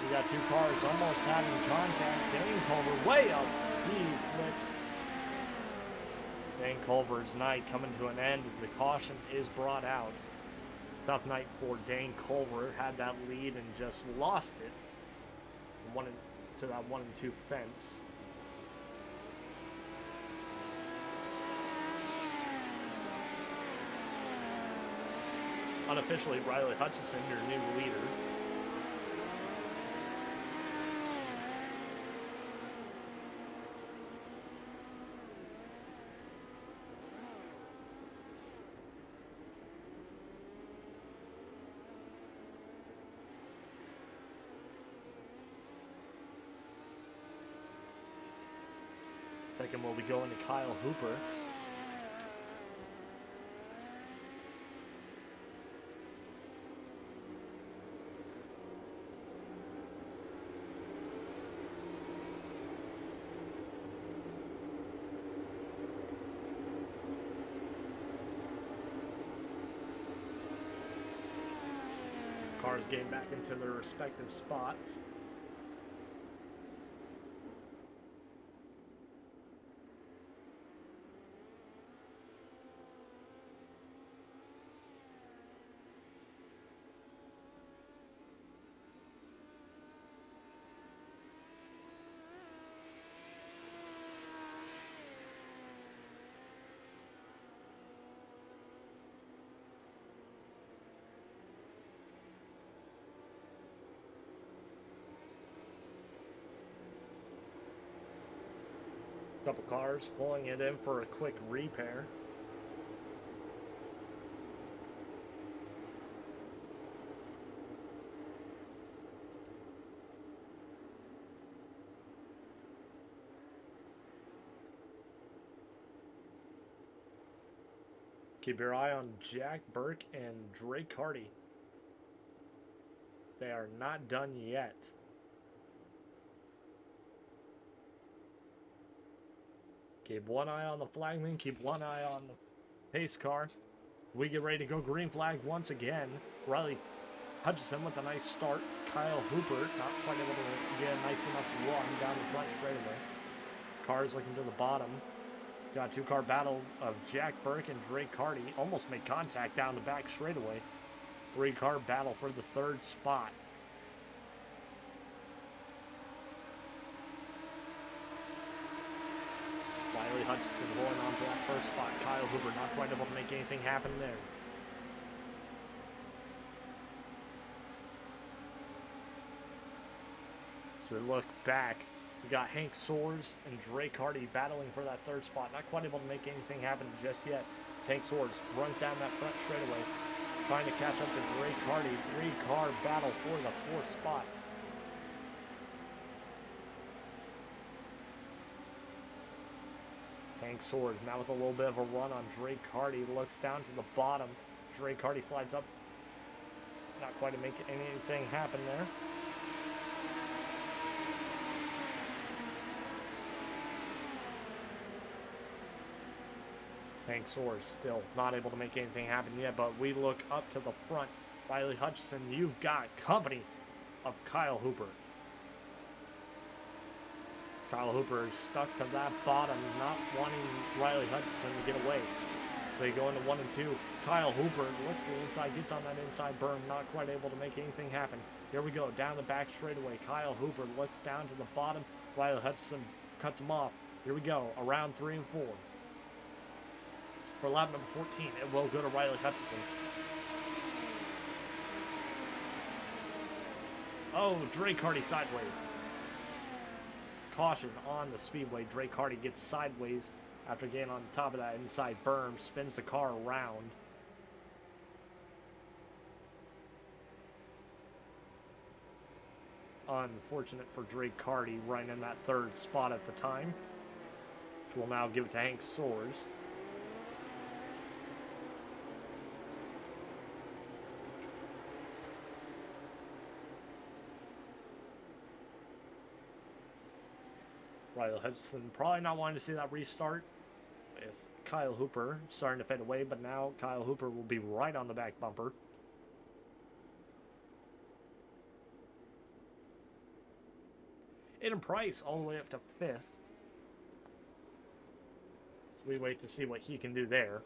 Speaker 9: We got two cars almost having contact. Dane Culver way up. He flips. Dane Culver's night coming to an end as the caution is brought out. Tough night for Dane Culver. Had that lead and just lost it. To that 1 and 2 fence. Unofficially, Riley Hutchison, your new leader. Second will be going to Kyle Hooper. Cars getting back into their respective spots. Couple cars pulling it in for a quick repair. Keep your eye on Jack Burke and Drake Hardy. They are not done yet. Keep one eye on the flagman, keep one eye on the pace car. We get ready to go green flag once again. Riley Hutchison with a nice start. Kyle Hooper not quite able to get a nice enough run down the front straightaway. Cars looking to the bottom. Got a two-car battle of Jack Burke and Drake Hardy. Almost made contact down the back straightaway. Three-car battle for the third spot. Riley Hutchison holding on to that first spot. Kyle Hooper not quite able to make anything happen there. So we look back. We got Hank Soares and Drake Hardy battling for that third spot. Not quite able to make anything happen just yet. As Hank Soares runs down that front straightaway, trying to catch up to Drake Hardy. Three-car battle for the fourth spot. Hank Soares now with a little bit of a run on Drake Hardy. Looks down to the bottom. Drake Hardy slides up. Not quite to make anything happen there. Hank Soares still not able to make anything happen yet, but we look up to the front. Riley Hutchison, you've got company of Kyle Hooper. Kyle Hooper is stuck to that bottom, not wanting Riley Hutchison to get away. So they go into 1 and 2. Kyle Hooper looks to the inside, gets on that inside berm, not quite able to make anything happen. Here we go, down the back straightaway. Kyle Hooper looks down to the bottom. Riley Hutchison cuts him off. Here we go, around 3 and 4. For lap number 14, it will go to Riley Hutchison. Oh, Drake Hardy sideways. Caution on the speedway. Drake Hardy gets sideways after getting on top of that inside berm, spins the car around. Unfortunate for Drake Hardy, right in that third spot at the time. Which will now give it to Hank Soares. Riley Hutchison probably not wanting to see that restart with Kyle Hooper starting to fade away, but now Kyle Hooper will be right on the back bumper. Aiden Price all the way up to 5th. So we wait to see what he can do there.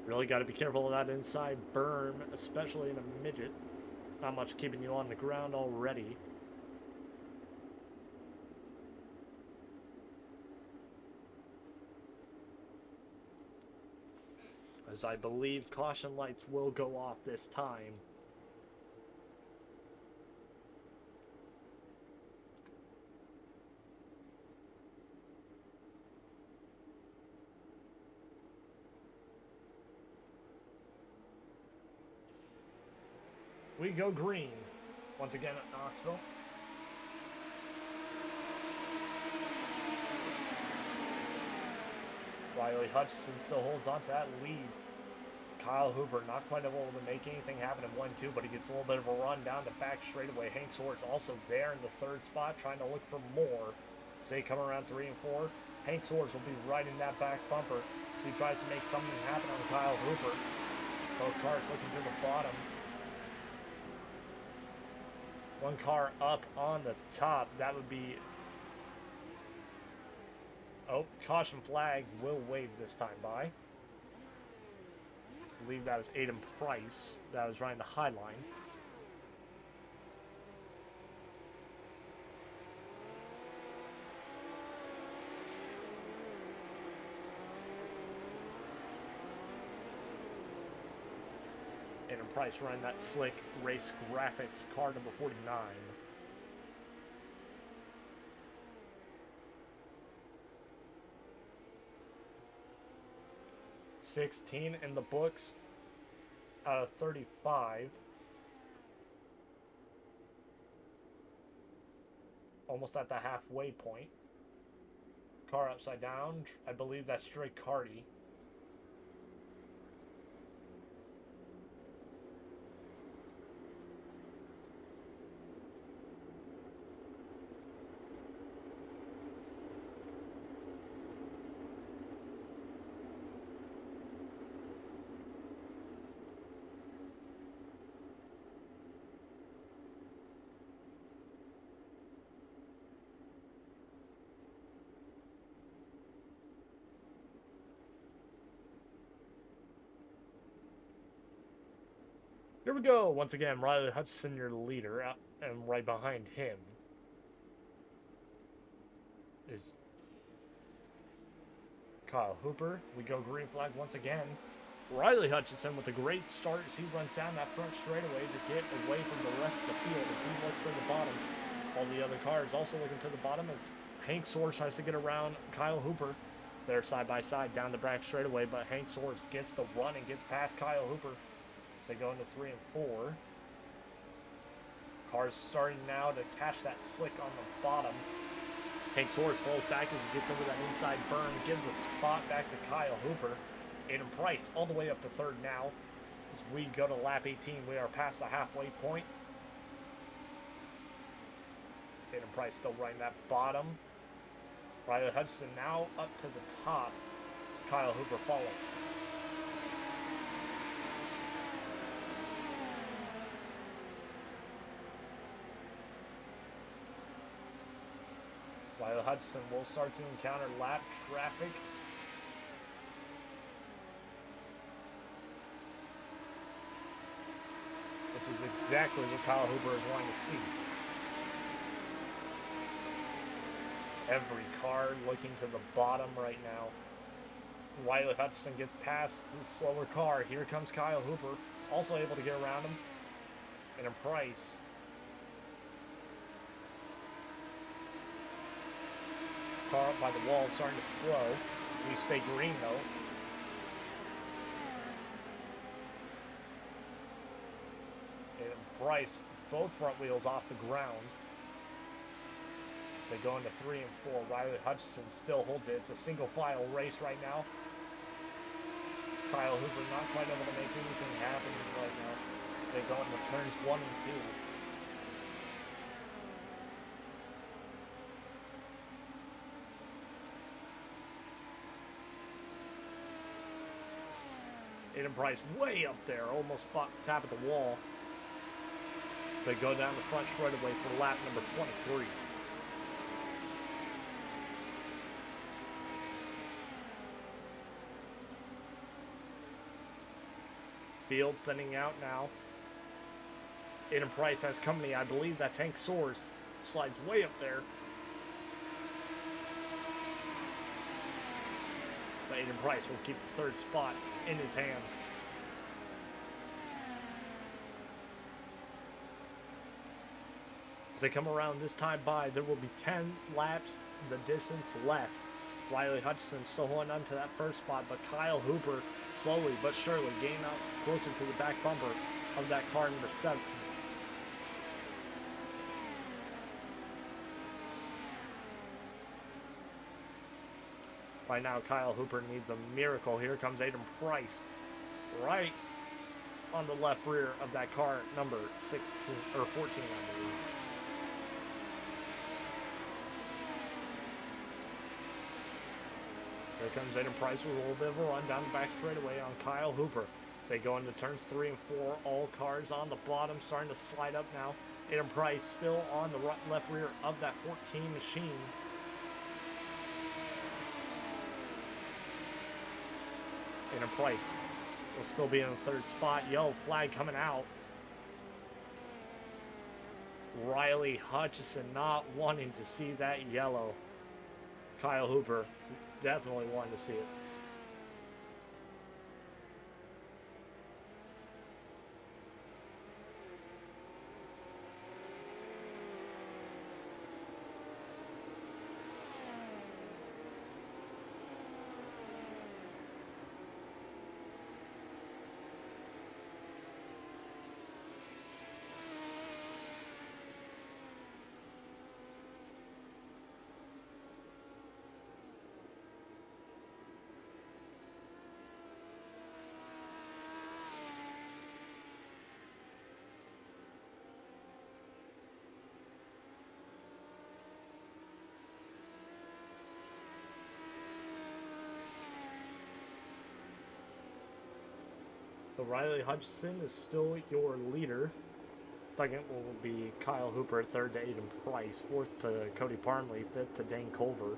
Speaker 9: Really got to be careful of that inside berm, especially in a midget. Not much keeping you on the ground already. As I believe caution lights will go off this time. we go green once again at Knoxville. Riley Hutchison still holds on to that lead. Kyle Hooper not quite able to make anything happen in 1-2, but he gets a little bit of a run down the back straightaway. Hank Swartz also there in the third spot, trying to look for more. Say coming around 3 and 4. Hank Swartz will be right in that back bumper, so he tries to make something happen on Kyle Hooper. Both cars looking to the bottom. One car up on the top. That would be... Oh, caution flag will wave this time by. I believe that was Aiden Price that was running the high line. Aiden Price running that slick race graphics car number 49. $16 in the books out of 35. Almost at the halfway point. Car upside down. I believe that's Drake Carty. Here we go. Once again, Riley Hutchison, your leader, and right behind him is Kyle Hooper. We go green flag once again. Riley Hutchison with a great start as he runs down that front straightaway to get away from the rest of the field as he looks to the bottom. All the other cars also looking to the bottom as Hank Swartz tries to get around Kyle Hooper. They're side by side down the back straightaway, but Hank Swartz gets the run and gets past Kyle Hooper. They go into 3 and 4. Cars starting now to catch that slick on the bottom. Hank Swartz falls back as he gets over that inside berm, gives a spot back to Kyle Hooper. Aiden Price all the way up to third now. As we go to lap 18, we are past the halfway point. Aiden Price still right in that bottom. Riley Hutchison now up to the top. Kyle Hooper following. Riley Hutchison will start to encounter lap traffic. Which is exactly what Kyle Hooper is wanting to see. Every car looking to the bottom right now. Riley Hutchison gets past the slower car. Here comes Kyle Hooper, also able to get around him. And a Price. Car up by the wall starting to slow. We stay green though. And Price, both front wheels off the ground. As they go into 3 and 4. Riley Hutchison still holds it. It's a single file race right now. Kyle Hooper not quite able to make anything happen right now. As they go into turns 1 and 2. Aiden Price way up there, almost top of the wall. So they go down the front straightaway for lap number 23. Field thinning out now. Aiden Price has company. I believe that's Hank Swartz. Slides way up there. But Aiden Price will keep the third spot in his hands. As they come around this time by, there will be 10 laps, the distance left. Riley Hutchison still holding on to that first spot, but Kyle Hooper slowly but surely getting up closer to the back bumper of that car number 7. Right now, Kyle Hooper needs a miracle. Here comes Aiden Price. Right on the left rear of that car, number 16, or 14, I believe. Here comes Aiden Price with a little bit of a run down the back straightaway on Kyle Hooper. As they go into turns 3 and 4, all cars on the bottom starting to slide up now. Aiden Price still on the left rear of that 14 machine. Aiden Price will still be in the third spot. Yellow flag coming out. Riley Hutchison not wanting to see that yellow. Kyle Hooper definitely wanting to see it. So Riley Hutchison is still your leader. Second will be Kyle Hooper. Third to Aiden Price. Fourth to Cody Parmley. Fifth to Dane Culver.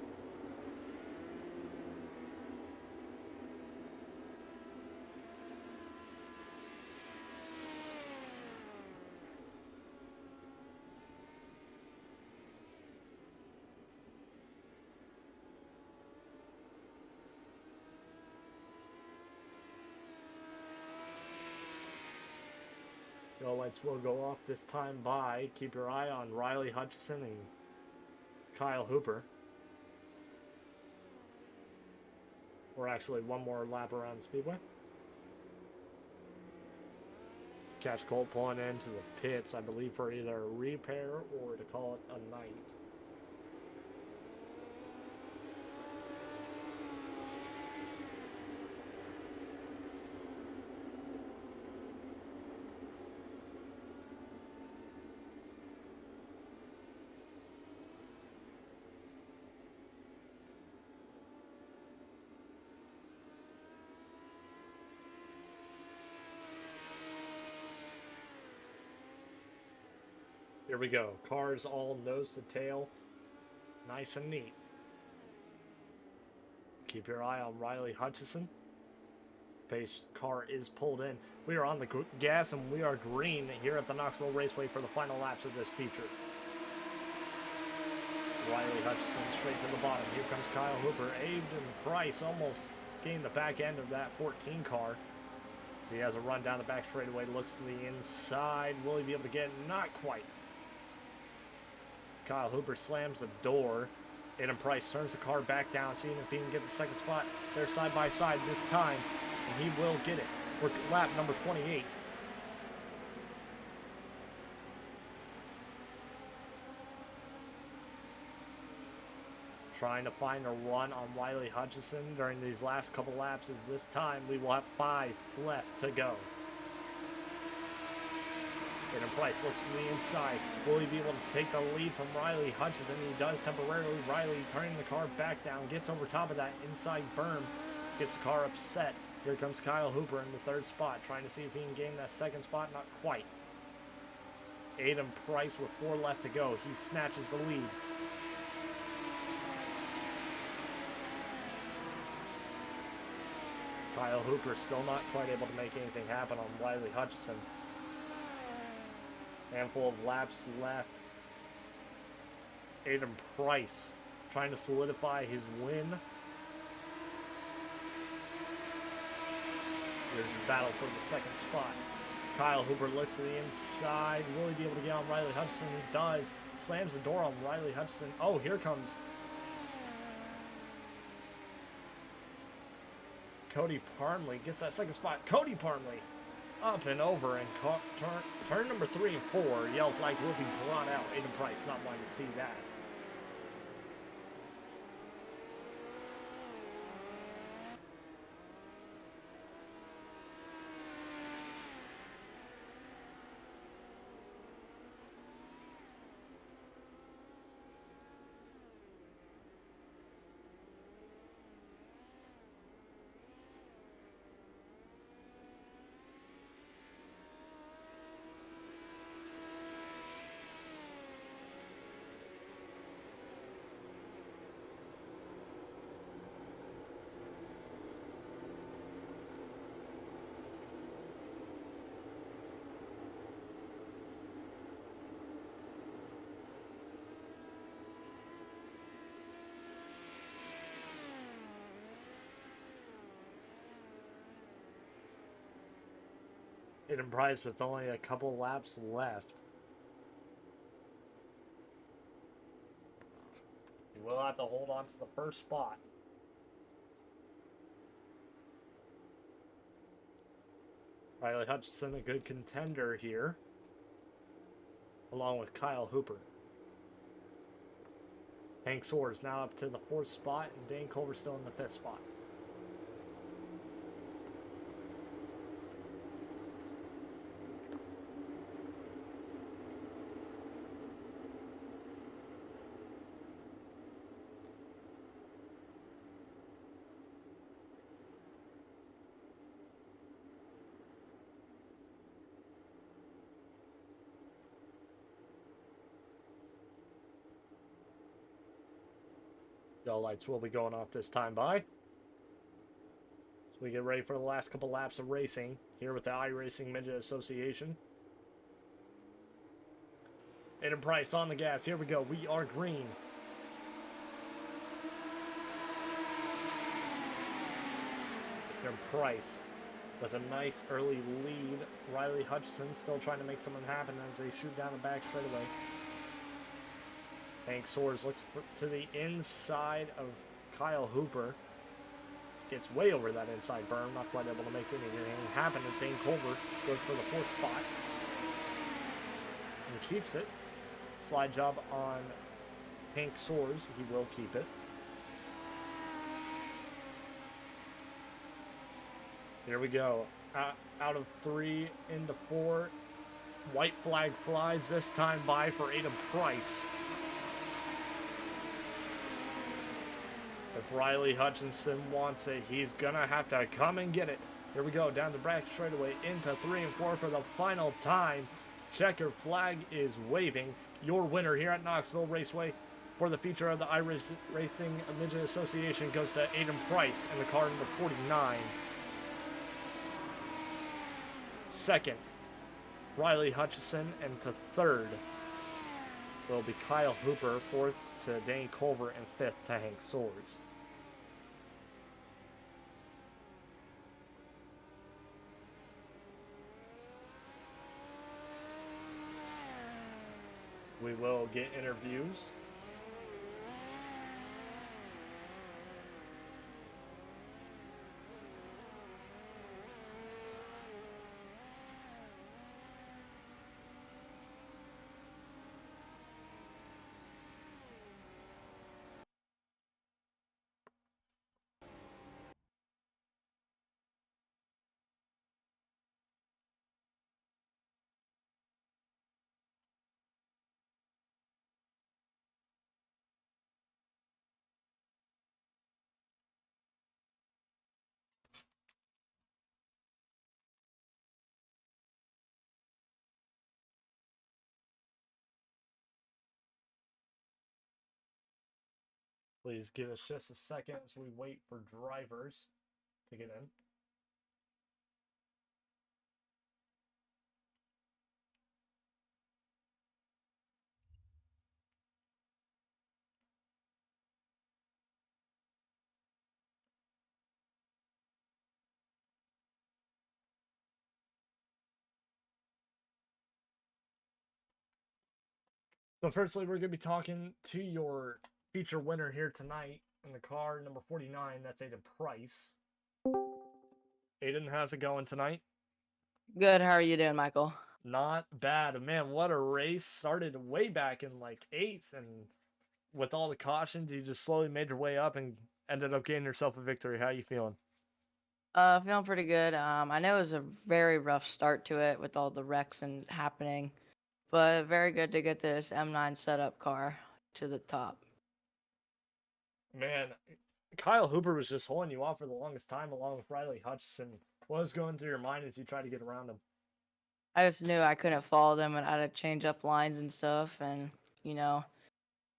Speaker 9: Yellow lights will go off this time by. Keep your eye on Riley Hutchison and Kyle Hooper. Or actually one more lap around the speedway. Catch Colt pulling into the pits, I believe, for either a repair or to call it a night. Here we go. Cars all nose to tail. Nice and neat. Keep your eye on Riley Hutchison. Pace car is pulled in. We are on the gas and we are green here at the Knoxville Raceway for the final laps of this feature. Riley Hutchison straight to the bottom. Here comes Kyle Hooper. Aiden Price almost getting the back end of that 14 car. So he has a run down the back straightaway. Looks to the inside. Will he be able to get it? Not quite. Kyle Hooper slams the door. Aiden Price turns the car back down, seeing if he can get the second spot. They're side by side this time, and he will get it for lap number 28. Trying to find a run on Riley Hutchison during these last couple laps, as this time we will have 5 left to go. Aiden Price looks to the inside. Will he be able to take the lead from Riley Hutchison? He does temporarily. Riley turning the car back down, gets over top of that inside berm, gets the car upset. Here comes Kyle Hooper in the third spot, trying to see if he can gain that second spot. Not quite. Aiden Price with 4 left to go. He snatches the lead. Kyle Hooper still not quite able to make anything happen on Riley Hutchison. Handful of laps left. Aiden Price trying to solidify his win. Here's the battle for the second spot. Kyle Hooper looks to the inside. Will he be able to get on Riley Hutchison? He does. Slams the door on Riley Hutchison. Oh, here comes Cody Parmley. Gets that second spot. Cody Parmley up and over, and turn number 3 and 4. Yellow flag will be brought out. Aiden Price not wanting to see that. Aiden Price with only a couple laps left. He will have to hold on to the first spot. Riley Hutchinson, a good contender here, along with Kyle Hooper. Hank Soares now up to the 4th spot, and Dane Culver still in the 5th spot. Yellow lights will be going off this time by. So we get ready for the last couple laps of racing here with the iRacing Midget Association. Aiden Price on the gas. Here we go. We are green. Aiden Price with a nice early lead. Riley Hutchinson still trying to make something happen as they shoot down the back straightaway. Hank Soares looks to the inside of Kyle Hooper. Gets way over that inside berm, not quite able to make anything happen as Dane Culver goes for the 4th spot. And keeps it. Slide job on Hank Soares. He will keep it. Here we go. Out of 3 into 4. White flag flies this time by for Aiden Price. If Riley Hutchinson wants it, he's going to have to come and get it. Here we go, down the back straightaway into 3 and 4 for the final time. Checker flag is waving. Your winner here at Knoxville Raceway for the feature of the iRacing Midget Association goes to Aiden Price in the car number 49. Second, Riley Hutchinson, and to 3rd will be Kyle Hooper. 4th to Dane Culver, and 5th to Hank Soares. We will get interviews. Please give us just a second as we wait for drivers to get in. So firstly, we're going to be talking to your feature winner here tonight in the car, number 49. That's Aiden Price. Aiden, how's it going tonight?
Speaker 11: Good. How are you doing, Michael?
Speaker 9: Not bad. Man, what a race. Started way back in like 8th, and with all the cautions, you just slowly made your way up and ended up getting yourself a victory. How you feeling?
Speaker 11: Feeling pretty good. I know it was a very rough start to it with all the wrecks and happening, but very good to get this M9 setup car to the top.
Speaker 9: Man, Kyle Hooper was just holding you off for the longest time along with Riley Hutchinson. What was going through your mind as you tried to get around him?
Speaker 11: I just knew I couldn't follow them and I had to change up lines and stuff, and you know,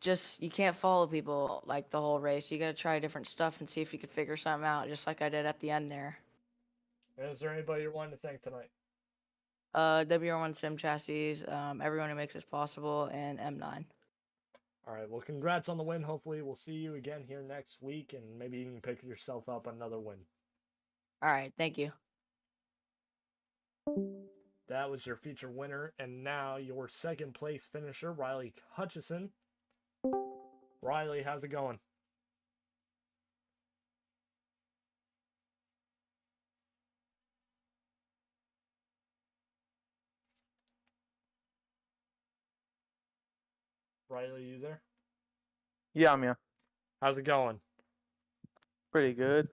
Speaker 11: just you can't follow people like the whole race. You gotta try different stuff and see if you can figure something out, just like I did at the end there.
Speaker 9: And is there anybody you're wanting to thank tonight?
Speaker 11: WR1 Sim Chassis, everyone who makes this possible, and M9.
Speaker 9: All right, well, congrats on the win. Hopefully, we'll see you again here next week, and maybe you can pick yourself up another win.
Speaker 11: All right, thank you.
Speaker 9: That was your feature winner, and now your second place finisher, Riley Hutchison. Riley, how's it going? Riley, you there?
Speaker 12: Yeah, I'm here.
Speaker 9: How's it going?
Speaker 12: Pretty good.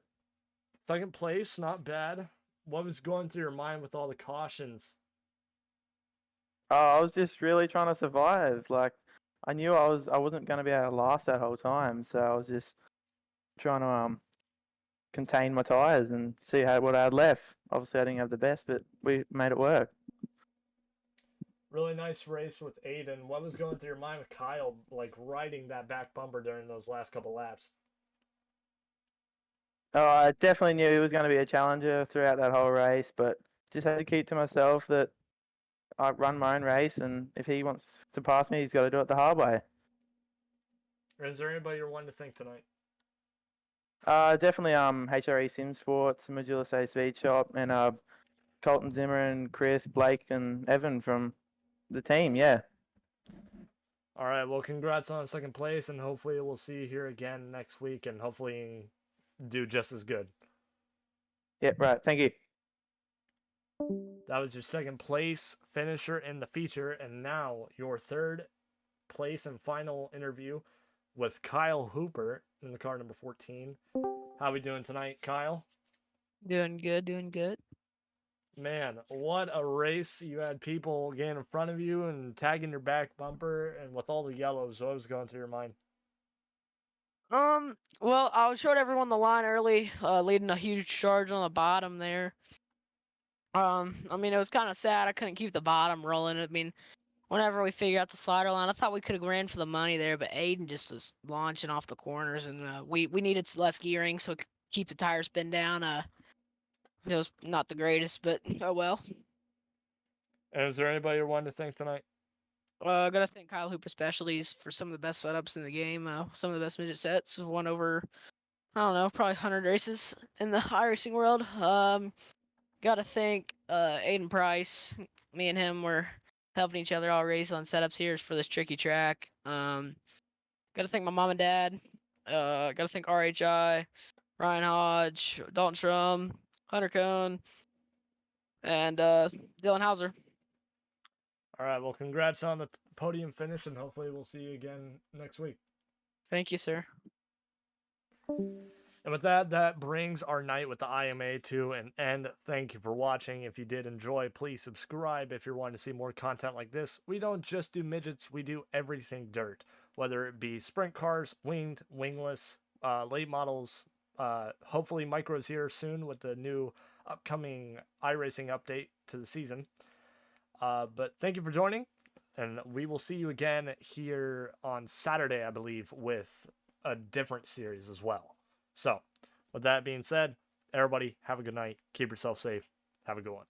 Speaker 9: Second place, not bad. What was going through your mind with all the cautions?
Speaker 12: I was just really trying to survive. Like, I knew I wasn't going to be able to last that whole time, so I was just trying to contain my tires and see what I had left. Obviously, I didn't have the best, but we made it work.
Speaker 9: Really nice race with Aiden. What was going through your mind with Kyle, like riding that back bumper during those last couple laps?
Speaker 12: I definitely knew he was going to be a challenger throughout that whole race, but just had to keep to myself that I run my own race, and if he wants to pass me, he's got to do it the hard way.
Speaker 9: Is there anybody you're wanting to thank tonight?
Speaker 12: Definitely HRE Sim Sports, Medulla Say Speed Shop, and Colton Zimmer and Chris, Blake, and Evan from the team, yeah.
Speaker 9: All right, well, congrats on second place, and hopefully we'll see you here again next week, and hopefully do just as good.
Speaker 12: Yeah, right. Thank you.
Speaker 9: That was your second place finisher in the feature, and now your third place and final interview with Kyle Hooper in the car number 14. How we doing tonight, Kyle?
Speaker 13: Doing good, doing good.
Speaker 9: Man, what a race. You had people getting in front of you and tagging your back bumper, and with all the yellows, what was going through your mind?
Speaker 13: Well, I showed everyone the line early, leading a huge charge on the bottom there. I mean, it was kind of sad I couldn't keep the bottom rolling. I mean, whenever we figured out the slider line, I thought we could have ran for the money there, but Aiden just was launching off the corners, and we needed less gearing so we could keep the tires spin down. It was not the greatest, but oh well.
Speaker 9: And is there anybody you're wanting to thank tonight?
Speaker 13: I gotta thank Kyle Hooper Specialties for some of the best setups in the game. Some of the best midget sets. We've won over, I don't know, probably 100 races in the iRacing world. Gotta thank Aiden Price. Me and him were helping each other all race on setups here for this tricky track. Gotta thank my mom and dad. Gotta thank RHI, Ryan Hodge, Dalton Strum, Hunter Cohn, and Dylan Hauser.
Speaker 9: All right, well, congrats on the podium finish, and hopefully we'll see you again next week.
Speaker 13: Thank you, sir.
Speaker 9: And with that, that brings our night with the IMA to an end. Thank you for watching. If you did enjoy, please subscribe if you're wanting to see more content like this. We don't just do midgets, we do everything dirt, whether it be sprint cars, winged, wingless, late models, hopefully micros here soon with the new upcoming iRacing update to the season. But thank you for joining, and we will see you again here on Saturday, I believe, with a different series as well. So, with that being said, everybody have a good night. Keep yourself safe. Have a good one.